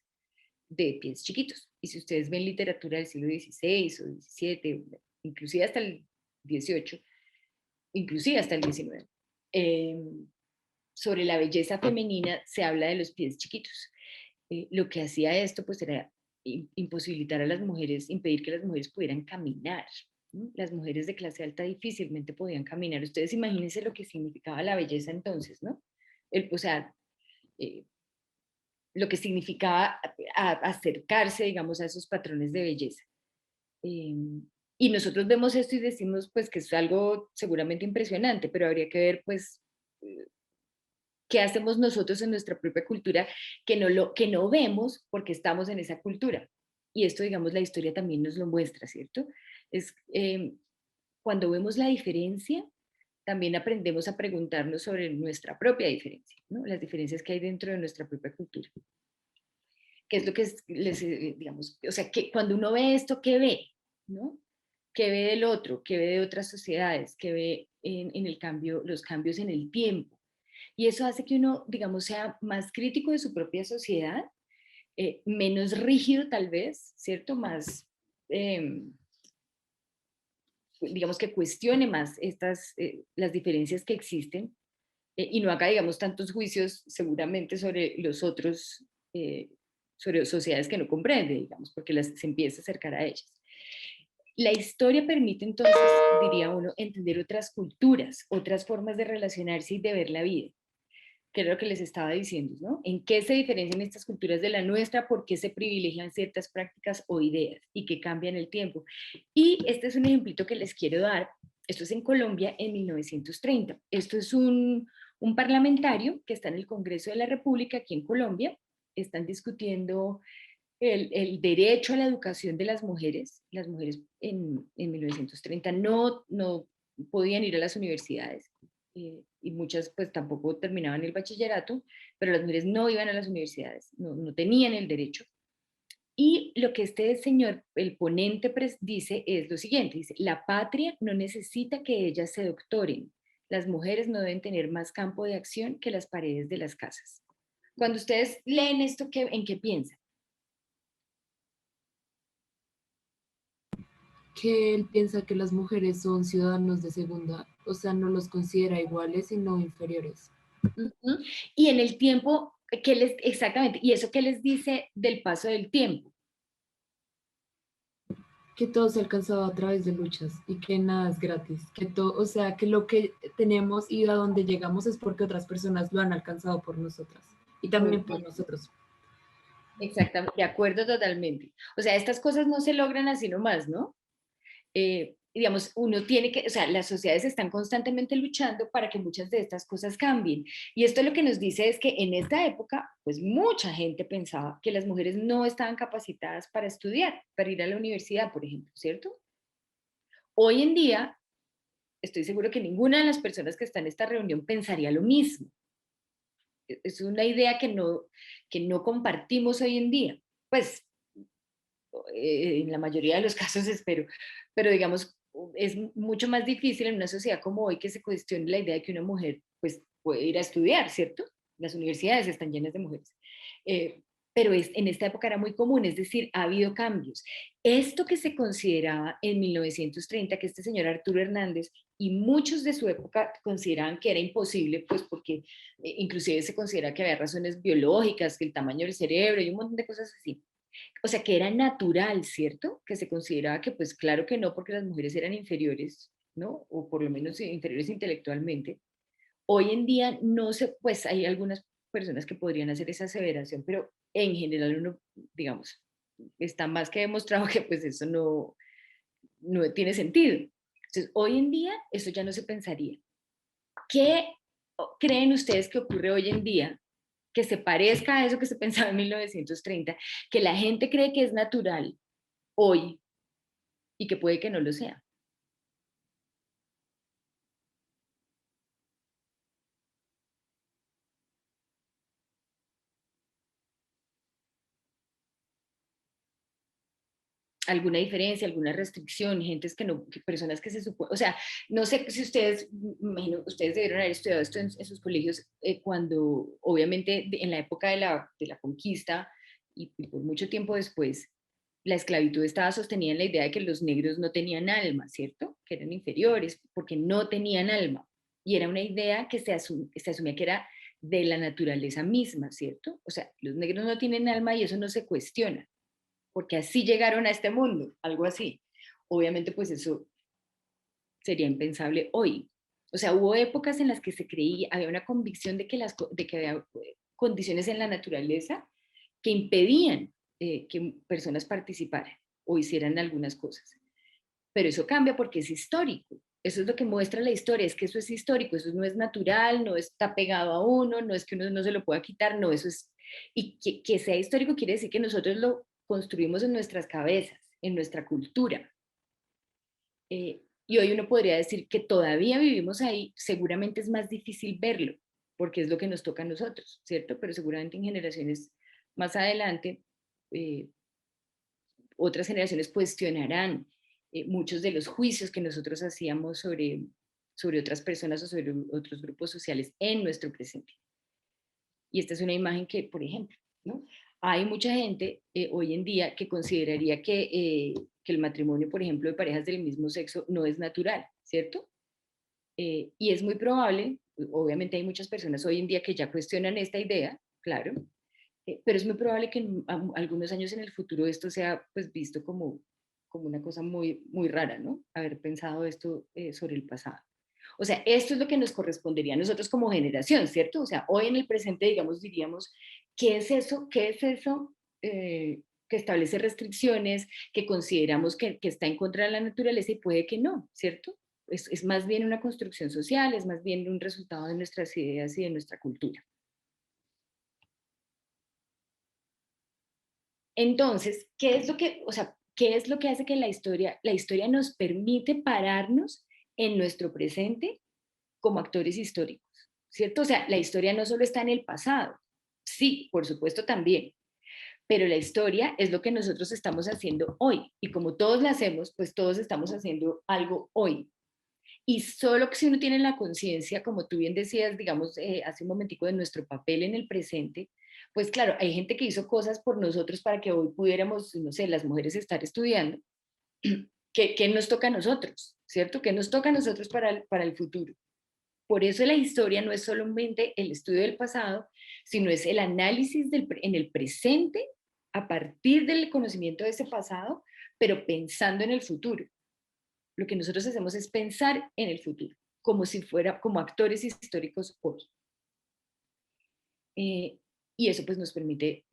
de pies chiquitos. Y si ustedes ven literatura del siglo XVI o XVII, inclusive hasta el XVIII, inclusive hasta el XIX, sobre la belleza femenina se habla de los pies chiquitos. Lo que hacía esto pues era imposibilitar a las mujeres, impedir que las mujeres pudieran caminar, ¿no? Las mujeres de clase alta difícilmente podían caminar. Ustedes imagínense lo que significaba la belleza entonces, ¿no? O sea, lo que significaba acercarse, digamos, a esos patrones de belleza. Y nosotros vemos esto y decimos, pues, que es algo seguramente impresionante, pero habría que ver, pues, qué hacemos nosotros en nuestra propia cultura que no vemos porque estamos en esa cultura. Y esto, digamos, la historia también nos lo muestra, ¿cierto? Es cuando vemos la diferencia, también aprendemos a preguntarnos sobre nuestra propia diferencia, ¿no? Las diferencias que hay dentro de nuestra propia cultura. ¿Qué es lo que digamos, o sea, que cuando uno ve esto, ¿qué ve? ¿No? ¿Qué ve del otro? ¿Qué ve de otras sociedades? ¿Qué ve en el cambio, los cambios en el tiempo? Y eso hace que uno, digamos, sea más crítico de su propia sociedad, menos rígido tal vez, ¿cierto? Más, digamos, que cuestione más las diferencias que existen, y no haga, digamos, tantos juicios seguramente sobre los otros, sobre sociedades que no comprende, digamos, porque se empieza a acercar a ellas. La historia permite entonces, diría uno, entender otras culturas, otras formas de relacionarse y de ver la vida, que era lo que les estaba diciendo, ¿no? ¿En qué se diferencian estas culturas de la nuestra? ¿Por qué se privilegian ciertas prácticas o ideas y que cambian el tiempo? Y este es un ejemplito que les quiero dar. Esto es en Colombia en 1930. Esto es un parlamentario que está en el Congreso de la República aquí en Colombia. Están discutiendo el derecho a la educación de las mujeres. Las mujeres en 1930 no podían ir a las universidades. y muchas pues tampoco terminaban el bachillerato, pero las mujeres no iban a las universidades, no tenían el derecho. Y lo que este señor, el ponente, dice es lo siguiente, dice, la patria no necesita que ellas se doctoren, las mujeres no deben tener más campo de acción que las paredes de las casas. Cuando ustedes leen esto, ¿en qué piensan? Que él piensa que las mujeres son ciudadanos de segunda, o sea, no los considera iguales, sino inferiores. Uh-huh. Y en el tiempo, exactamente, y eso qué les dice del paso del tiempo. Que todo se ha alcanzado a través de luchas y que nada es gratis, que todo, o sea, que lo que tenemos y a donde llegamos es porque otras personas lo han alcanzado por nosotras y también por nosotros. Exactamente, de acuerdo totalmente. O sea, estas cosas no se logran así nomás, ¿no? Digamos, uno tiene que, o sea, las sociedades están constantemente luchando para que muchas de estas cosas cambien. Y esto lo que nos dice es que en esta época, pues mucha gente pensaba que las mujeres no estaban capacitadas para estudiar, para ir a la universidad, por ejemplo, ¿cierto? Hoy en día, estoy seguro que ninguna de las personas que están en esta reunión pensaría lo mismo. Es una idea que no compartimos hoy en día. Pues en la mayoría de los casos espero, pero digamos, es mucho más difícil en una sociedad como hoy que se cuestione la idea de que una mujer pues puede ir a estudiar, ¿cierto? Las universidades están llenas de mujeres. Pero en esta época era muy común, es decir, ha habido cambios. Esto que se consideraba en 1930, que este señor Arturo Hernández y muchos de su época consideraban que era imposible, pues porque inclusive se considera que había razones biológicas, que el tamaño del cerebro y un montón de cosas así. O sea, que era natural, ¿cierto? Que se consideraba que, pues claro que no, porque las mujeres eran inferiores, ¿no? O por lo menos inferiores intelectualmente. Hoy en día no se, pues hay algunas personas que podrían hacer esa aseveración, pero en general uno, digamos, está más que demostrado que pues eso no tiene sentido. Entonces, hoy en día eso ya no se pensaría. ¿Qué creen ustedes que ocurre hoy en día que se parezca a eso que se pensaba en 1930, que la gente cree que es natural hoy y que puede que no lo sea? ¿Alguna diferencia, alguna restricción, personas que se supone, o sea, no sé si ustedes, imagino, ustedes debieron haber estudiado esto en sus colegios cuando, obviamente, en la época de la conquista y por mucho tiempo después, la esclavitud estaba sostenida en la idea de que los negros no tenían alma, ¿cierto? Que eran inferiores porque no tenían alma. Y era una idea que se asumía que era de la naturaleza misma, ¿cierto? O sea, los negros no tienen alma y eso no se cuestiona porque así llegaron a este mundo, algo así. Obviamente, pues eso sería impensable hoy. O sea, hubo épocas en las que se creía, había una convicción de que había condiciones en la naturaleza que impedían que personas participaran o hicieran algunas cosas. Pero eso cambia porque es histórico. Eso es lo que muestra la historia, es que eso es histórico, eso no es natural, no está pegado a uno, no es que uno no se lo pueda quitar, no, eso es... Y que sea histórico quiere decir que nosotros lo construimos en nuestras cabezas, en nuestra cultura. Y hoy uno podría decir que todavía vivimos ahí, seguramente es más difícil verlo, porque es lo que nos toca a nosotros, ¿cierto? Pero seguramente en generaciones más adelante, otras generaciones cuestionarán muchos de los juicios que nosotros hacíamos sobre otras personas o sobre otros grupos sociales en nuestro presente. Y esta es una imagen que, por ejemplo, ¿no? Hay mucha gente hoy en día que consideraría que el matrimonio, por ejemplo, de parejas del mismo sexo no es natural, ¿cierto? Y es muy probable, obviamente hay muchas personas hoy en día que ya cuestionan esta idea, claro, pero es muy probable que en algunos años en el futuro esto sea pues visto como una cosa muy, muy rara, ¿no? Haber pensado esto sobre el pasado. O sea, esto es lo que nos correspondería a nosotros como generación, ¿cierto? O sea, hoy en el presente, digamos, diríamos, ¿qué es eso? ¿Qué es eso que establece restricciones, que consideramos que está en contra de la naturaleza y puede que no, ¿cierto? Es más bien una construcción social, es más bien un resultado de nuestras ideas y de nuestra cultura. Entonces, ¿qué es lo que, o sea, qué es lo que hace que la historia nos permite pararnos en nuestro presente como actores históricos, ¿cierto? O sea, la historia no solo está en el pasado, sí, por supuesto también, pero la historia es lo que nosotros estamos haciendo hoy, y como todos la hacemos, pues todos estamos haciendo algo hoy. Y solo que si uno tiene la conciencia, como tú bien decías, digamos, hace un momentico, de nuestro papel en el presente, pues claro, hay gente que hizo cosas por nosotros para que hoy pudiéramos, no sé, las mujeres estar estudiando. ¿Qué nos toca a nosotros? ¿Cierto? ¿Qué nos toca a nosotros para el futuro? Por eso la historia no es solamente el estudio del pasado, sino es el análisis en el presente a partir del conocimiento de ese pasado, pero pensando en el futuro. Lo que nosotros hacemos es pensar en el futuro, como si fuera, como actores históricos hoy. Y eso pues nos permite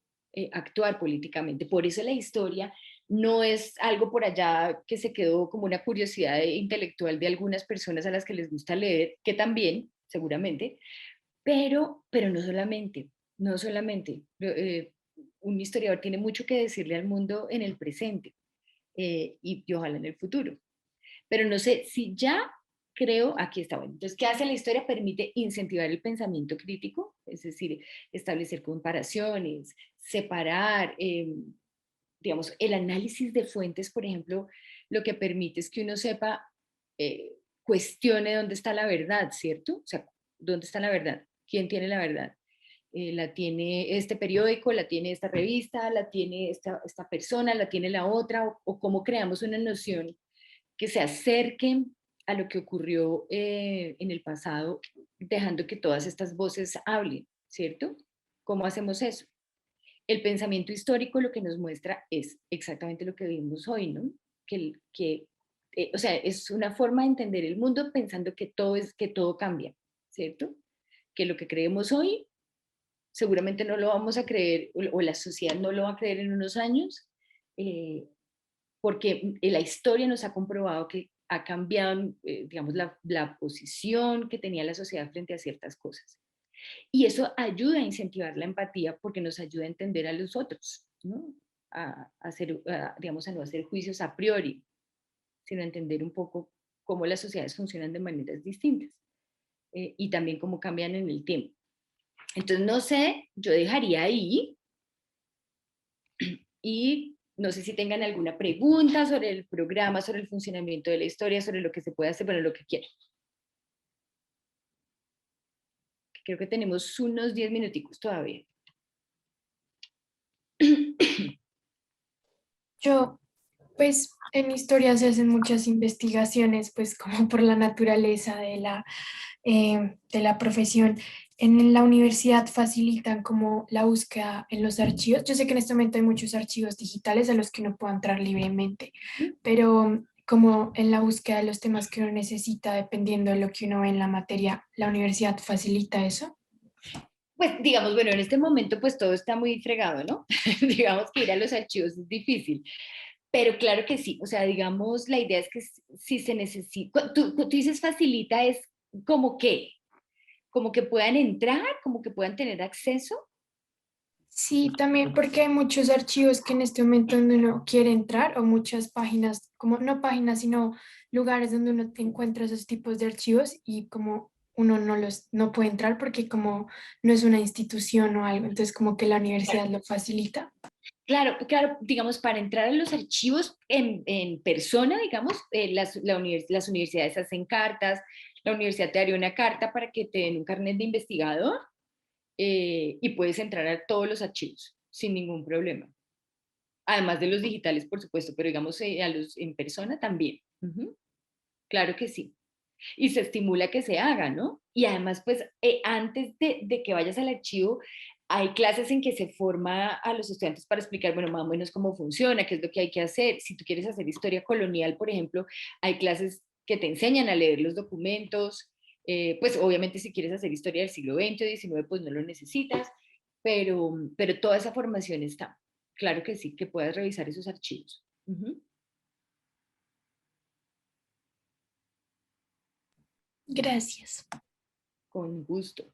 actuar políticamente. Por eso la historia no es algo por allá que se quedó como una curiosidad intelectual de algunas personas a las que les gusta leer, que también, seguramente, pero no solamente, no solamente. Un historiador tiene mucho que decirle al mundo en el presente y ojalá en el futuro. Pero no sé si ya creo, aquí está bueno. Entonces, ¿qué hace la historia? Permite incentivar el pensamiento crítico, es decir, establecer comparaciones, separar, digamos, el análisis de fuentes, por ejemplo, lo que permite es que uno sepa, cuestione dónde está la verdad, ¿cierto? O sea, ¿dónde está la verdad? ¿Quién tiene la verdad? La tiene este periódico, la tiene esta revista, la tiene esta persona, la tiene la otra, o cómo creamos una noción que se acerquen a lo que ocurrió en el pasado, dejando que todas estas voces hablen, ¿cierto? ¿Cómo hacemos eso? El pensamiento histórico lo que nos muestra es exactamente lo que vimos hoy, ¿no? O sea, es una forma de entender el mundo pensando que todo cambia, ¿cierto? Que lo que creemos hoy seguramente no lo vamos a creer, o la sociedad no lo va a creer en unos años, porque la historia nos ha comprobado que ha cambiado, digamos, la posición que tenía la sociedad frente a ciertas cosas. Y eso ayuda a incentivar la empatía porque nos ayuda a entender a los otros, ¿no? Digamos, a no hacer juicios a priori, sino a entender un poco cómo las sociedades funcionan de maneras distintas y también cómo cambian en el tiempo. Entonces, no sé, yo dejaría ahí y no sé si tengan alguna pregunta sobre el programa, sobre el funcionamiento de la historia, sobre lo que se puede hacer, bueno, lo que quieran. Creo que tenemos unos 10 minuticos todavía. Yo, pues en historia se hacen muchas investigaciones, pues como por la naturaleza de la profesión. En la universidad facilitan como la búsqueda en los archivos. Yo sé que en este momento hay muchos archivos digitales a los que uno puede entrar libremente, pero como en la búsqueda de los temas que uno necesita, dependiendo de lo que uno ve en la materia, ¿la universidad facilita eso? Pues digamos, bueno, en este momento pues todo está muy fregado, ¿no? Digamos que ir a los archivos es difícil, pero claro que sí, o sea, digamos, la idea es que si se necesita, tú dices facilita, es como que puedan entrar, como que puedan tener acceso. Sí, también porque hay muchos archivos que en este momento donde uno quiere entrar o muchas páginas, como no páginas, sino lugares donde uno te encuentra esos tipos de archivos y como uno no puede entrar porque como no es una institución o algo, entonces como que la universidad lo facilita. Claro, claro, digamos, para entrar a los archivos en persona, digamos, las universidades hacen cartas, la universidad te daría una carta para que te den un carnet de investigador y puedes entrar a todos los archivos sin ningún problema. Además de los digitales, por supuesto, pero digamos a los en persona también. Claro que sí. Y se estimula que se haga, ¿no? Y además, pues, antes de que vayas al archivo, hay clases en que se forma a los estudiantes para explicar, bueno, más o menos cómo funciona, qué es lo que hay que hacer. Si tú quieres hacer historia colonial, por ejemplo, hay clases que te enseñan a leer los documentos. Pues, obviamente, si quieres hacer historia del siglo XX o XIX, pues no lo necesitas, pero toda esa formación está. Claro que sí, que puedas revisar esos archivos. Gracias. Con gusto.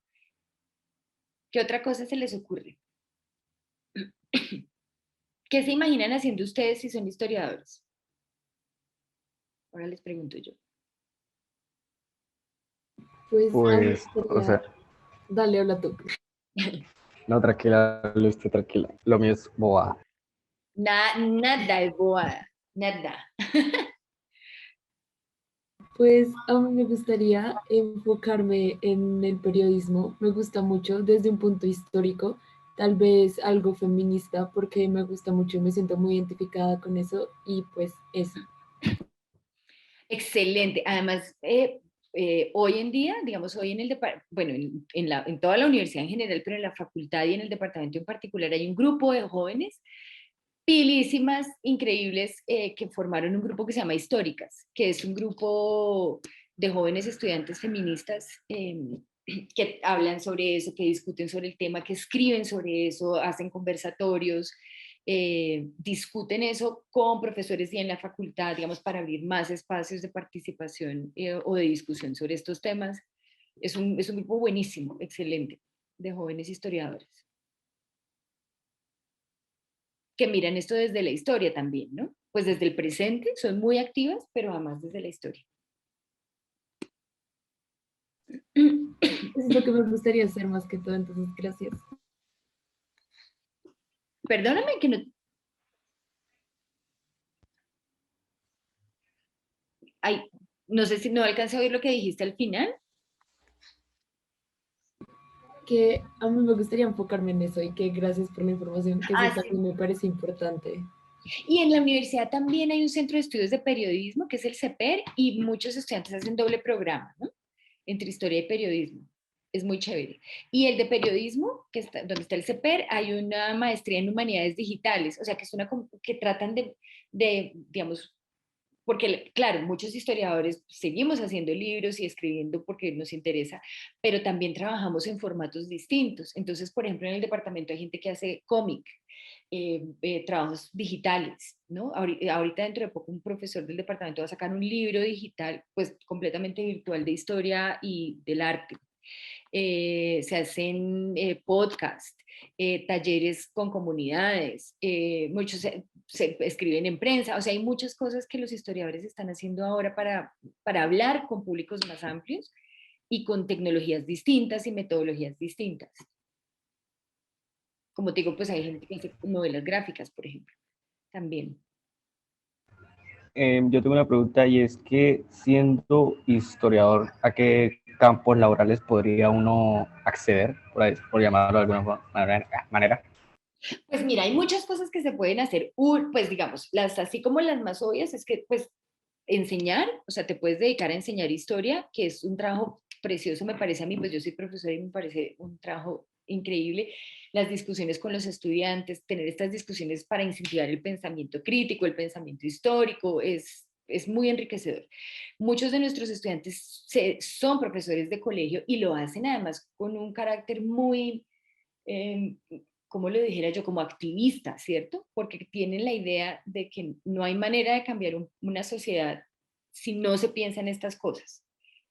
¿Qué otra cosa se les ocurre? ¿Qué se imaginan haciendo ustedes si son historiadores? Ahora les pregunto yo. Pues a mí me Pues, o gustaría, sea, dale, habla tú. no, tranquila, listo, tranquila. Lo mío es boa. Nada es boa, nada. Pues a mí me gustaría enfocarme en el periodismo. Me gusta mucho desde un punto histórico, tal vez algo feminista, porque me gusta mucho y me siento muy identificada con eso. Y pues eso. Excelente. Además, hoy en día, digamos, hoy en el bueno, en toda la universidad en general, pero en la facultad y en el departamento en particular, hay un grupo de jóvenes pilísimas, increíbles, que formaron un grupo que se llama Históricas, que es un grupo de jóvenes estudiantes feministas que hablan sobre eso, que discuten sobre el tema, que escriben sobre eso, hacen conversatorios, discuten eso con profesores y en la facultad, digamos, para abrir más espacios de participación o de discusión sobre estos temas. Es un grupo buenísimo, excelente, de jóvenes historiadores que miran esto desde la historia también, ¿no? Pues desde el presente, son muy activas, pero además desde la historia. Eso es lo que me gustaría hacer más que todo, entonces gracias. Perdóname que no... Ay, no sé si no alcancé a oír lo que dijiste al final. Que a mí me gustaría enfocarme en eso y que gracias por la información, que eso Ah, sí. también me parece importante. Y en la universidad también hay un centro de estudios de periodismo, que es el CEPER, y muchos estudiantes hacen doble programa, ¿no? Entre historia y periodismo. Es muy chévere. Y el de periodismo, que está, donde está el CEPER, hay una maestría en humanidades digitales, o sea, que es una que tratan digamos, porque claro, muchos historiadores seguimos haciendo libros y escribiendo porque nos interesa, pero también trabajamos en formatos distintos. Entonces, por ejemplo, en el departamento hay gente que hace cómic, trabajos digitales, ¿no? Ahorita dentro de poco un profesor del departamento va a sacar un libro digital, pues completamente virtual de historia y del arte. Se hacen podcasts, talleres con comunidades, muchos se escriben en prensa, o sea, hay muchas cosas que los historiadores están haciendo ahora para hablar con públicos más amplios y con tecnologías distintas y metodologías distintas. Como te digo, pues hay gente que hace novelas gráficas, por ejemplo, también. Yo tengo una pregunta y es que siendo historiador, ¿a qué campos laborales podría uno acceder, por llamarlo de alguna manera? Pues mira, hay muchas cosas que se pueden hacer. Pues digamos, así como las más obvias es que pues enseñar, o sea, te puedes dedicar a enseñar historia, que es un trabajo precioso, me parece a mí, pues yo soy profesora y me parece un trabajo increíble. Las discusiones con los estudiantes, tener estas discusiones para incentivar el pensamiento crítico, el pensamiento histórico, es muy enriquecedor. Muchos de nuestros estudiantes son profesores de colegio y lo hacen además con un carácter muy... Eh, como lo dijera yo, como activista, ¿cierto? Porque tienen la idea de que no hay manera de cambiar una sociedad si no se piensa en estas cosas.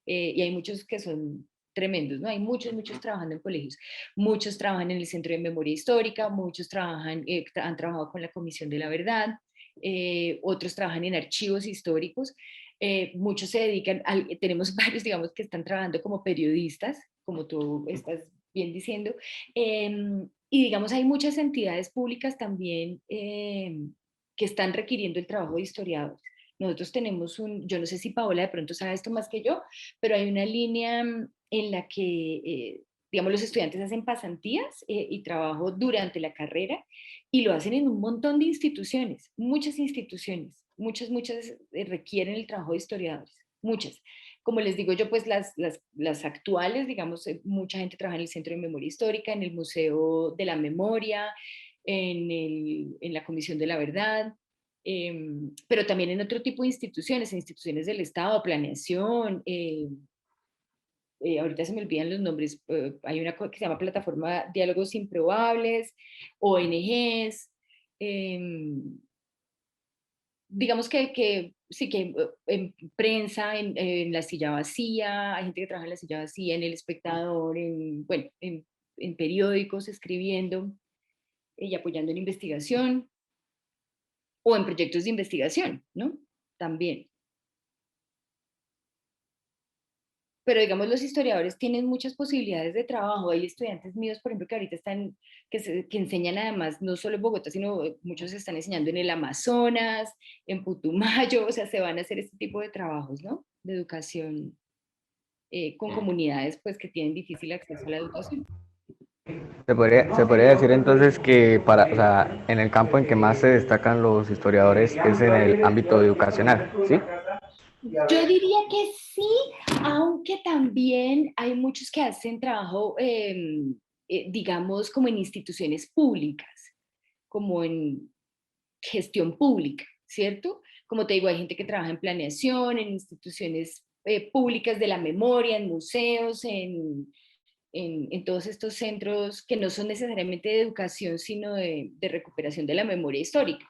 Y hay muchos que son tremendos, ¿no? Hay muchos, muchos trabajando en colegios. Muchos trabajan en el Centro de Memoria Histórica, muchos trabajan, han trabajado con la Comisión de la Verdad, otros trabajan en archivos históricos. Muchos se dedican, tenemos varios, digamos, que están trabajando como periodistas, como tú estás bien diciendo, y digamos, hay muchas entidades públicas también que están requiriendo el trabajo de historiadores. Nosotros tenemos yo no sé si Paola de pronto sabe esto más que yo, pero hay una línea en la que, digamos, los estudiantes hacen pasantías y trabajo durante la carrera y lo hacen en un montón de instituciones, muchas requieren el trabajo de historiadores, muchas. Como les digo yo, pues las actuales, digamos, mucha gente trabaja en el Centro de Memoria Histórica, en el Museo de la Memoria, en la Comisión de la Verdad, pero también en otro tipo de instituciones, en instituciones del Estado, planeación, ahorita se me olvidan los nombres, hay una que se llama Plataforma Diálogos Improbables, ONGs, digamos que sí, que en prensa, en La Silla Vacía, hay gente que trabaja en La Silla Vacía, en El Espectador, bueno, en periódicos, escribiendo y apoyando en investigación o en proyectos de investigación, ¿no? También. pero digamos los historiadores tienen muchas posibilidades de trabajo. Hay estudiantes míos, por ejemplo, que ahorita están, que enseñan además, no solo en Bogotá, sino muchos están enseñando en el Amazonas, en Putumayo, o sea, se van a hacer este tipo de trabajos, ¿no? De educación con comunidades pues que tienen difícil acceso a la educación. Se podría decir entonces que o sea, en el campo en que más se destacan los historiadores es en el ámbito educacional, ¿sí? Yo diría que sí, aunque también hay muchos que hacen trabajo, digamos, como en instituciones públicas, como en gestión pública, ¿cierto? Como te digo, hay gente que trabaja en planeación, en instituciones públicas de la memoria, en museos, en todos estos centros que no son necesariamente de educación, sino de recuperación de la memoria histórica.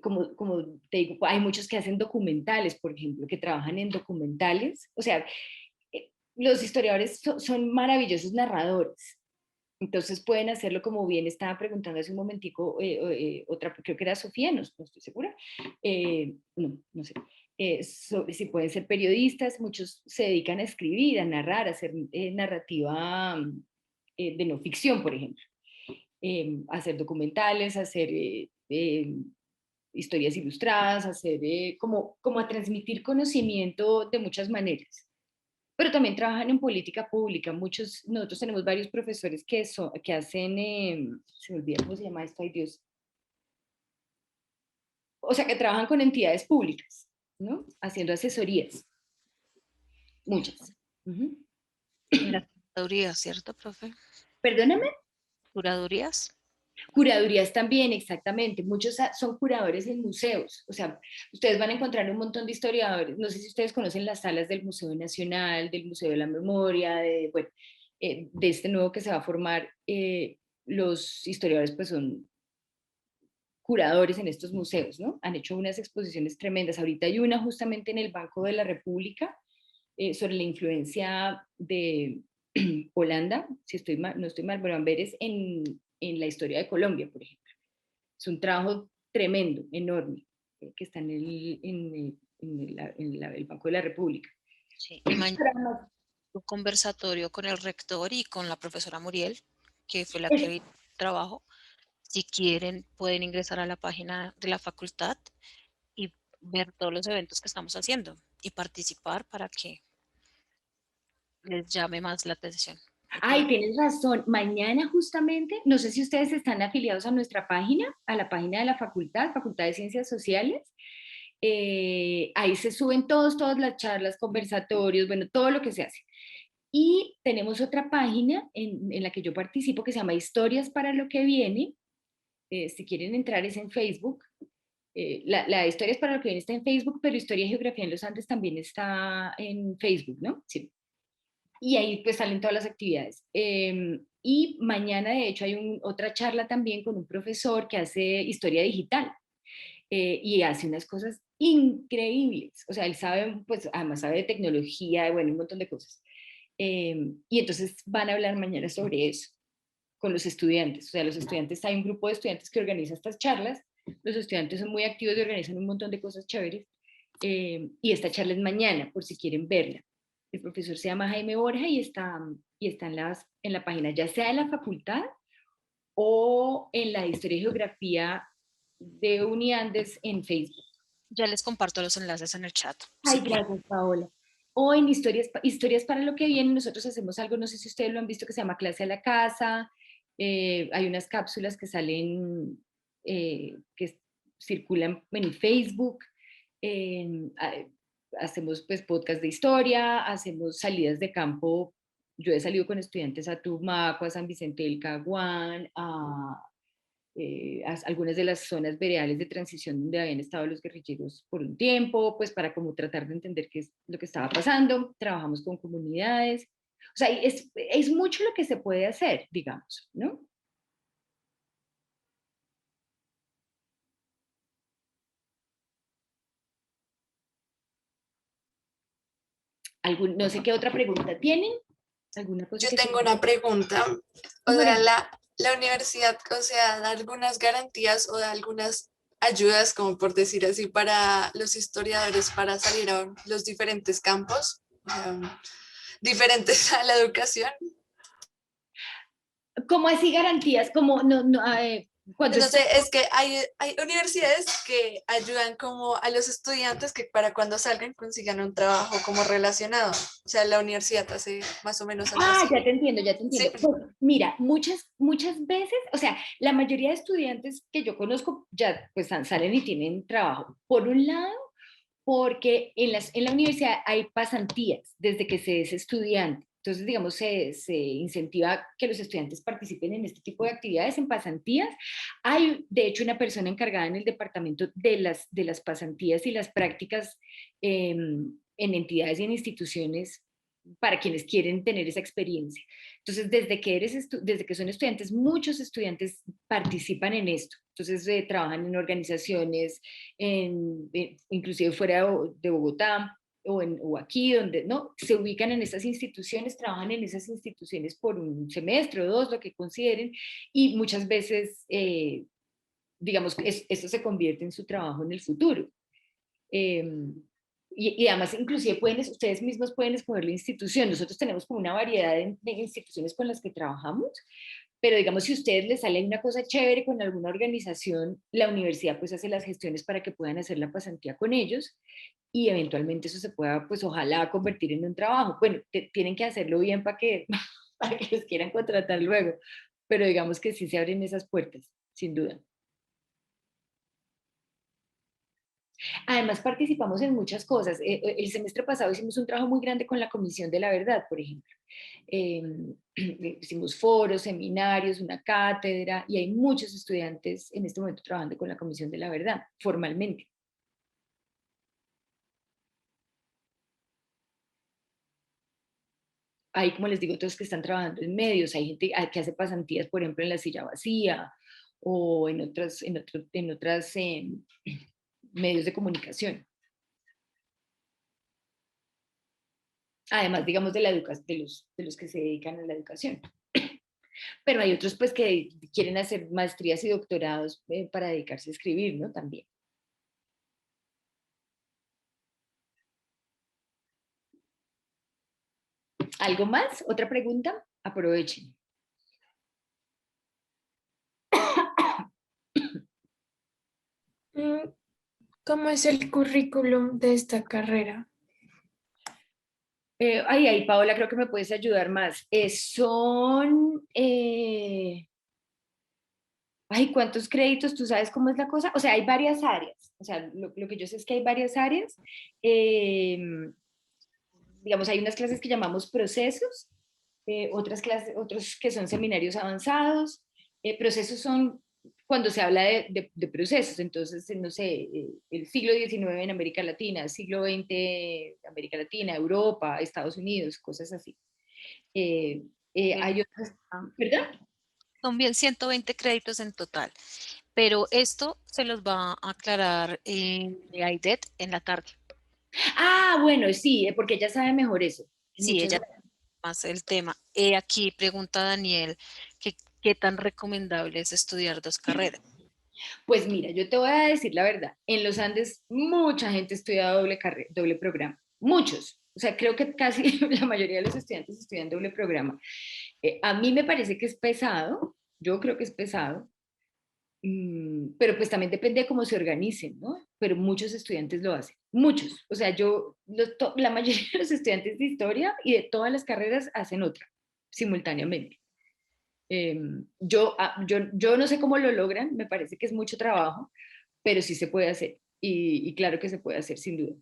Como te digo, hay muchos que hacen documentales, por ejemplo, que trabajan en documentales. O sea, los historiadores son maravillosos narradores. Entonces pueden hacerlo como bien estaba preguntando hace un momentico, otra, creo que era Sofía, no estoy segura. No sé. Si pueden ser periodistas, muchos se dedican a escribir, a narrar, a hacer narrativa de no ficción, por ejemplo. Hacer documentales, hacer historias ilustradas, hacer como a transmitir conocimiento de muchas maneras. Pero también trabajan en política pública. Nosotros tenemos varios profesores que hacen, se me olvida cómo se llama esto, ay Dios. O sea, que trabajan con entidades públicas, ¿no? Haciendo asesorías. Muchas. En las curadurías, ¿cierto, profe? Perdóname. ¿Curadurías? Curadurías también, exactamente. Muchos son curadores en museos. O sea, ustedes van a encontrar un montón de historiadores. No sé si ustedes conocen las salas del Museo Nacional, del Museo de la Memoria, bueno, de este nuevo que se va a formar. Los historiadores pues son curadores en estos museos, ¿no? Han hecho unas exposiciones tremendas. Ahorita hay una justamente en el Banco de la República sobre la influencia de Holanda, si estoy mal, no estoy mal, bueno, Amberes en la historia de Colombia, por ejemplo. Es un trabajo tremendo, enorme, que está en el Banco de la República. Sí, y mañana un conversatorio con el rector y con la profesora Muriel, que fue la que vi el trabajo. Si quieren, pueden ingresar a la página de la facultad y ver todos los eventos que estamos haciendo y participar para que les llame más la atención. Ay, tienes razón. Mañana justamente, no sé si ustedes están afiliados a nuestra página, a la página de la facultad, Facultad de Ciencias Sociales. Ahí se suben todas las charlas, conversatorios, bueno, todo lo que se hace. Y tenemos otra página en la que yo participo que se llama Historias para lo que viene. Si quieren entrar es en Facebook. La Historias para lo que viene está en Facebook, pero Historia y Geografía en los Andes también está en Facebook, ¿no? Sí. Y ahí pues salen todas las actividades. Y mañana de hecho hay otra charla también con un profesor que hace historia digital y hace unas cosas increíbles. O sea, él sabe, pues además sabe de tecnología, bueno, un montón de cosas. Y entonces van a hablar mañana sobre eso con los estudiantes. O sea, los estudiantes, hay un grupo de estudiantes que organiza estas charlas. Los estudiantes son muy activos y organizan un montón de cosas chéveres. Y esta charla es mañana, por si quieren verla. El profesor se llama Jaime Borja y está en la página, ya sea de la facultad o en la Historia y Geografía de Uniandes en Facebook. Ya les comparto los enlaces en el chat. Ay, gracias, Paola. O en historias para lo que viene, nosotros hacemos algo, no sé si ustedes lo han visto, que se llama Clase a la Casa. Hay unas cápsulas que salen, que circulan en Facebook. Hacemos pues podcast de historia, hacemos salidas de campo. Yo he salido con estudiantes a Tumaco, a San Vicente del Caguán, a algunas de las zonas veredales de transición donde habían estado los guerrilleros por un tiempo, pues para como tratar de entender qué es lo que estaba pasando. Trabajamos con comunidades. O sea, es mucho lo que se puede hacer, digamos, ¿no? No sé qué otra pregunta tienen. ¿Alguna cosa? Yo tengo una pregunta. O sea, la universidad, o sea, da algunas garantías o da algunas ayudas, como por decir así, para los historiadores para salir a los diferentes campos. diferentes a la educación. ¿Cómo así garantías? Como cuando No sé, es que hay universidades que ayudan como a los estudiantes que para cuando salgan consigan un trabajo como relacionado. O sea, la universidad hace más o menos algo así. Ya te entiendo, ya te Sí. entiendo. Pues, mira, muchas veces, o sea, la mayoría de estudiantes que yo conozco ya pues salen y tienen trabajo. Por un lado, porque en la universidad hay pasantías desde que se es estudiante. Entonces, digamos, se incentiva que los estudiantes participen en este tipo de actividades, en pasantías. Hay, de hecho, una persona encargada en el departamento de las pasantías y las prácticas en entidades y en instituciones para quienes quieren tener esa experiencia. Entonces, desde que son estudiantes, muchos estudiantes participan en esto. Entonces, trabajan en organizaciones, inclusive fuera de Bogotá o aquí, donde no, se ubican en esas instituciones, trabajan en esas instituciones por un semestre o dos, lo que consideren, y muchas veces, digamos, esto se convierte en su trabajo en el futuro. Y además, inclusive ustedes mismos pueden escoger la institución. Nosotros tenemos como una variedad de instituciones con las que trabajamos, pero digamos, si a ustedes les sale una cosa chévere con alguna organización, la universidad pues hace las gestiones para que puedan hacer la pasantía con ellos y eventualmente eso se pueda, pues ojalá convertir en un trabajo. Bueno, tienen que hacerlo bien para que, para que los quieran contratar luego, pero digamos que sí se abren esas puertas, sin duda. Además, participamos en muchas cosas. El semestre pasado hicimos un trabajo muy grande con la Comisión de la Verdad, por ejemplo. Hicimos foros, seminarios, una cátedra, y hay muchos estudiantes en este momento trabajando con la Comisión de la Verdad, formalmente. Hay, como les digo, otros que están trabajando en medios, hay gente que hace pasantías, por ejemplo, en La Silla Vacía o en otras medios de comunicación. Además, digamos, de los que se dedican a la educación. Pero hay otros pues que quieren hacer maestrías y doctorados para dedicarse a escribir, ¿no? También. ¿Algo más? ¿Otra pregunta? Aprovechen. ¿Cómo es el currículum de esta carrera? Ay, Paola, creo que me puedes ayudar más. Ay, ¿cuántos créditos? ¿Tú sabes cómo es la cosa? O sea, hay varias áreas. O sea, lo que yo sé es que hay varias áreas. Digamos, hay unas clases que llamamos procesos, otros que son seminarios avanzados. Procesos son cuando se habla de procesos, entonces, no sé, el siglo XIX en América Latina, siglo XX en América Latina, Europa, Estados Unidos, cosas así. Hay otras, ¿verdad? Son bien 120 créditos en total, pero esto se los va a aclarar en AIDET en la tarde. Ah, bueno, sí, porque ella sabe mejor eso. Sí, Muchas ella gracias. más el tema. Aquí pregunta Daniel que qué tan recomendable es estudiar dos carreras. Pues mira, yo te voy a decir la verdad. En los Andes mucha gente estudia doble programa. Muchos. O sea, creo que casi la mayoría de los estudiantes estudian doble programa. A mí me parece que es pesado. Yo creo que es pesado. Pero pues también depende de cómo se organicen, ¿no? Pero muchos estudiantes lo hacen. Muchos. O sea, la mayoría de los estudiantes de historia y de todas las carreras hacen otra simultáneamente. Yo no sé cómo lo logran, me parece que es mucho trabajo, pero sí se puede hacer. Y claro que se puede hacer, sin duda.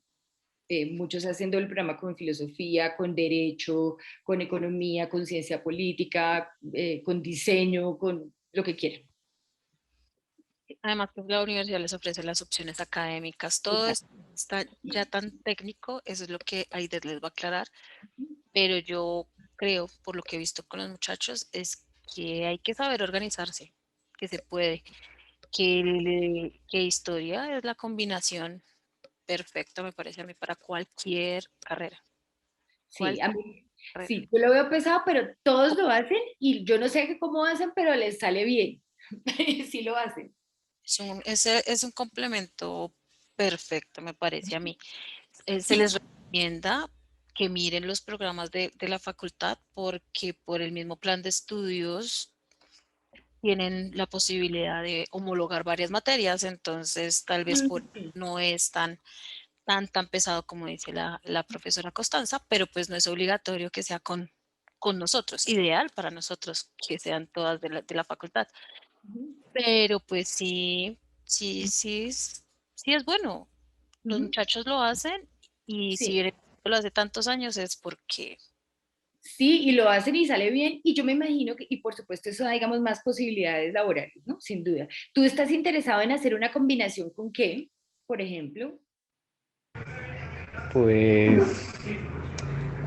Muchos haciendo el programa con filosofía, con derecho, con economía, con ciencia política, con diseño, con lo que quieran. Además, que la universidad les ofrece las opciones académicas. Todo esto está ya tan técnico, eso es lo que AIDET les va a aclarar. Pero yo creo, por lo que he visto con los muchachos, es que hay que saber organizarse, que se puede, que historia es la combinación perfecta, me parece a mí, para cualquier carrera. Sí, a mí, sí, yo lo veo pesado, pero todos lo hacen y yo no sé cómo hacen, pero les sale bien. Sí lo hacen. Es un complemento perfecto, me parece a mí. Se les recomienda que miren los programas de la facultad, porque por el mismo plan de estudios tienen la posibilidad de homologar varias materias, entonces tal vez por no es tan pesado como dice la profesora Constanza, pero pues no es obligatorio que sea con nosotros, ideal para nosotros que sean todas de la facultad. Pero pues sí es bueno. Los muchachos lo hacen y si Sí. vienen lo hace tantos años es porque Sí, y lo hacen y sale bien, y yo me imagino que, y por supuesto eso da, digamos, más posibilidades laborales, ¿no? Sin duda. ¿Tú estás interesado en hacer una combinación con qué, por ejemplo? Pues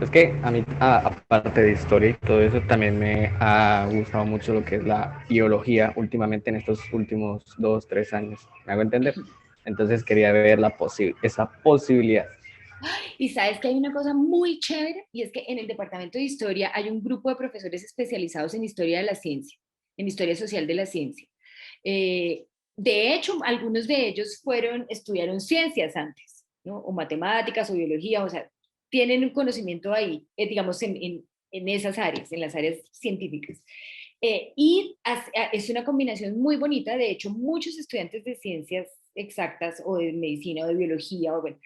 es que a mí, aparte de historia y todo eso, también me ha gustado mucho lo que es la biología últimamente en estos últimos 2, 3 años. ¿Me hago entender? Entonces quería ver esa posibilidad. Y sabes que hay una cosa muy chévere, y es que en el departamento de historia hay un grupo de profesores especializados en historia de la ciencia, en historia social de la ciencia. Eh, de hecho, algunos de ellos estudiaron ciencias antes, ¿no? O matemáticas o biología, o sea, tienen un conocimiento ahí, digamos, en esas áreas, en las áreas científicas. Es una combinación muy bonita. De hecho, muchos estudiantes de ciencias exactas o de medicina o de biología, o bueno,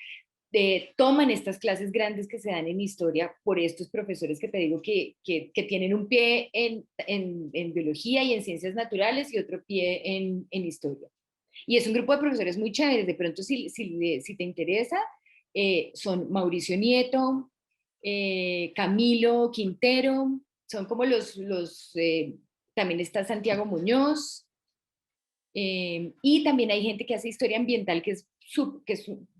toman estas clases grandes que se dan en historia por estos profesores que te digo que tienen un pie en biología y en ciencias naturales y otro pie en historia. Y es un grupo de profesores muy chéveres. De pronto, si te interesa, son Mauricio Nieto, Camilo Quintero, son como también está Santiago Muñoz, y también hay gente que hace historia ambiental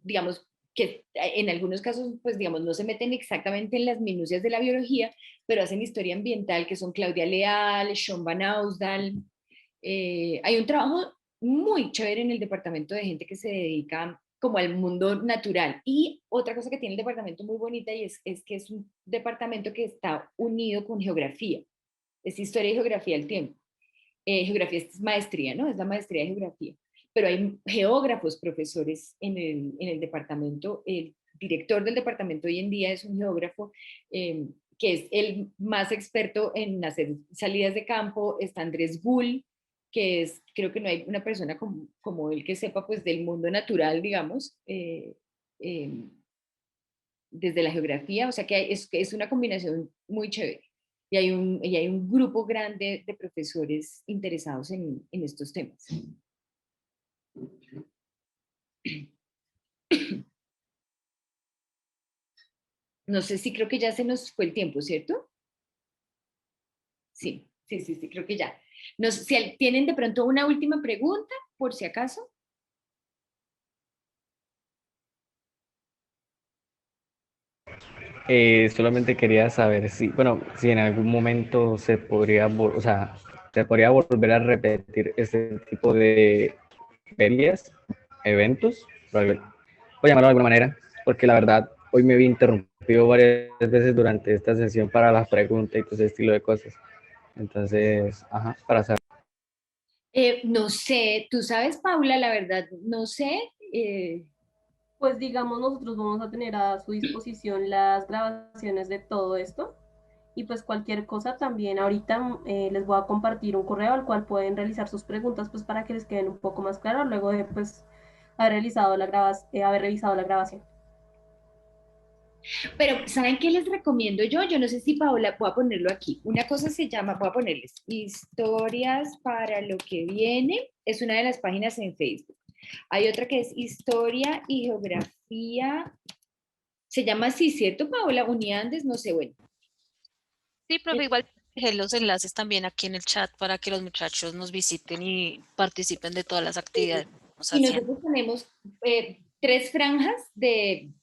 digamos, que en algunos casos, pues digamos, no se meten exactamente en las minucias de la biología, pero hacen historia ambiental, que son Claudia Leal, Sean Van Ausdal. Hay un trabajo muy chévere en el departamento de gente que se dedica como al mundo natural. Y otra cosa que tiene el departamento muy bonita y es que es un departamento que está unido con geografía. Es historia y geografía al tiempo. Geografía es maestría, ¿no? Es la maestría de geografía. Pero hay geógrafos, profesores en el departamento. El director del departamento hoy en día es un geógrafo que es el más experto en hacer salidas de campo. Está Andrés Gull, creo que no hay una persona como él que sepa pues del mundo natural, digamos, desde la geografía. O sea que es una combinación muy chévere. Y hay un grupo grande de profesores interesados en estos temas. No sé si creo que ya se nos fue el tiempo, ¿cierto? Sí, sí, sí, sí, creo que ya. No sé si tienen de pronto una última pregunta, por si acaso. Solamente quería saber si en algún momento se podría volver a repetir este tipo de ferias, eventos, voy a llamarlo de alguna manera, porque la verdad hoy me vi interrumpido varias veces durante esta sesión para las preguntas y todo ese estilo de cosas. Entonces, para saber. No sé, tú sabes, Paula, la verdad, no sé. Pues digamos, nosotros vamos a tener a su disposición las grabaciones de todo esto y pues cualquier cosa también ahorita les voy a compartir un correo al cual pueden realizar sus preguntas pues para que les queden un poco más claro luego de pues haber revisado la grabación. Pero, ¿saben qué les recomiendo yo? Yo no sé si Paola, voy a ponerlo aquí. Una cosa se llama, voy a ponerles Historias para lo que viene. Es una de las páginas en Facebook. Hay otra que es Historia y Geografía. Se llama así, ¿cierto, Paola? Uniandes, no sé, bueno. sí, profe, igual dejé los enlaces también aquí en el chat para que los muchachos nos visiten y participen de todas las actividades que estamos Y haciendo. nosotros tenemos 3 franjas en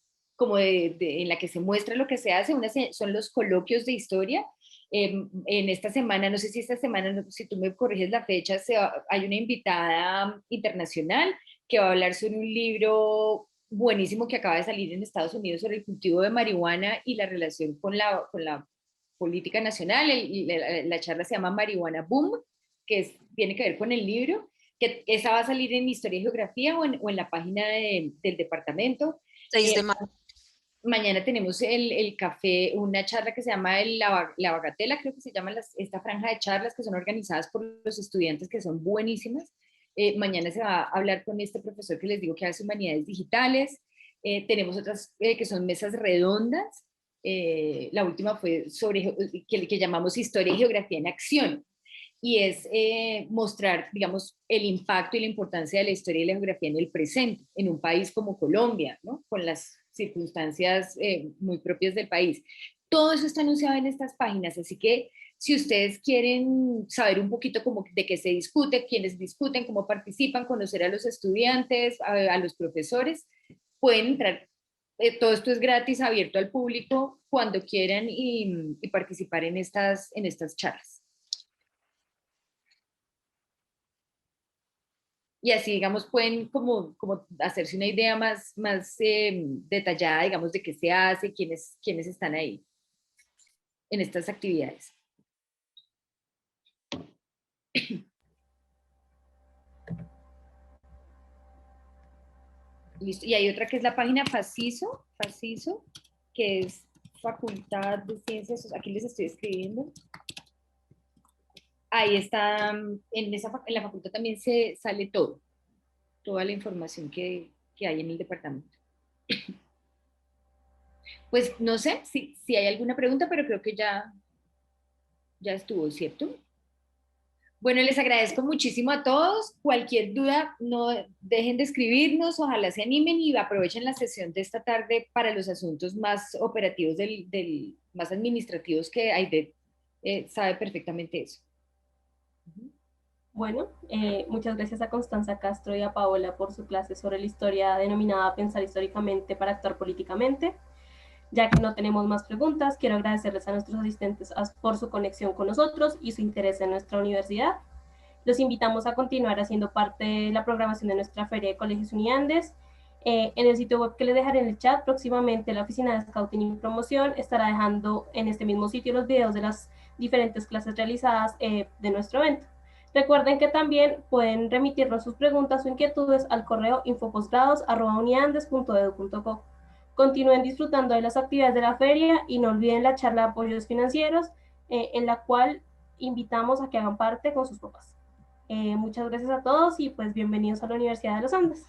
la que se muestra lo que se hace. Son los coloquios de historia. En esta semana, no sé si esta semana, si tú me corriges la fecha, hay una invitada internacional que va a hablar sobre un libro buenísimo que acaba de salir en Estados Unidos sobre el cultivo de marihuana y la relación con la política nacional. La charla se llama Marihuana Boom, tiene que ver con el libro, que esa va a salir en Historia y Geografía o en la página del departamento. 6 de mayo. Mañana tenemos el café, una charla que se llama la Bagatela, creo que se llama esta franja de charlas que son organizadas por los estudiantes, que son buenísimas. Mañana se va a hablar con este profesor que les digo que hace humanidades digitales. Tenemos otras que son mesas redondas. La última fue sobre que llamamos Historia y Geografía en Acción. Y es mostrar, digamos, el impacto y la importancia de la historia y la geografía en el presente, en un país como Colombia, ¿no? Con las circunstancias muy propias del país. Todo eso está anunciado en estas páginas, así que si ustedes quieren saber un poquito como de qué se discute, quiénes discuten, cómo participan, conocer a los estudiantes, a los profesores, pueden entrar. Todo esto es gratis, abierto al público cuando quieran y participar en estas charlas. Y así, digamos, pueden como hacerse una idea más detallada, digamos, de qué se hace, quiénes están ahí en estas actividades. Listo. Y hay otra que es la página Faciso, que es Facultad de Ciencias, aquí les estoy escribiendo. Ahí está, en la facultad también se sale toda la información que hay en el departamento. Pues no sé si hay alguna pregunta, pero creo que ya estuvo, ¿cierto? Bueno, les agradezco muchísimo a todos. Cualquier duda, no dejen de escribirnos, ojalá se animen y aprovechen la sesión de esta tarde para los asuntos más operativos, más administrativos que Aide sabe perfectamente eso. Bueno, muchas gracias a Constanza Castro y a Paola por su clase sobre la historia denominada Pensar históricamente para actuar políticamente. Ya que no tenemos más preguntas, quiero agradecerles a nuestros asistentes por su conexión con nosotros y su interés en nuestra universidad. Los invitamos a continuar haciendo parte de la programación de nuestra Feria de Colegios Uniandes. En el sitio web que les dejaré en el chat, próximamente la Oficina de Scouting y Promoción estará dejando en este mismo sitio los videos de las diferentes clases realizadas de nuestro evento. Recuerden que también pueden remitirnos sus preguntas o inquietudes al correo infopostgrados@uniandes.edu.co. Continúen disfrutando de las actividades de la feria y no olviden la charla de apoyos financieros en la cual invitamos a que hagan parte con sus papás. Muchas gracias a todos y pues bienvenidos a la Universidad de los Andes.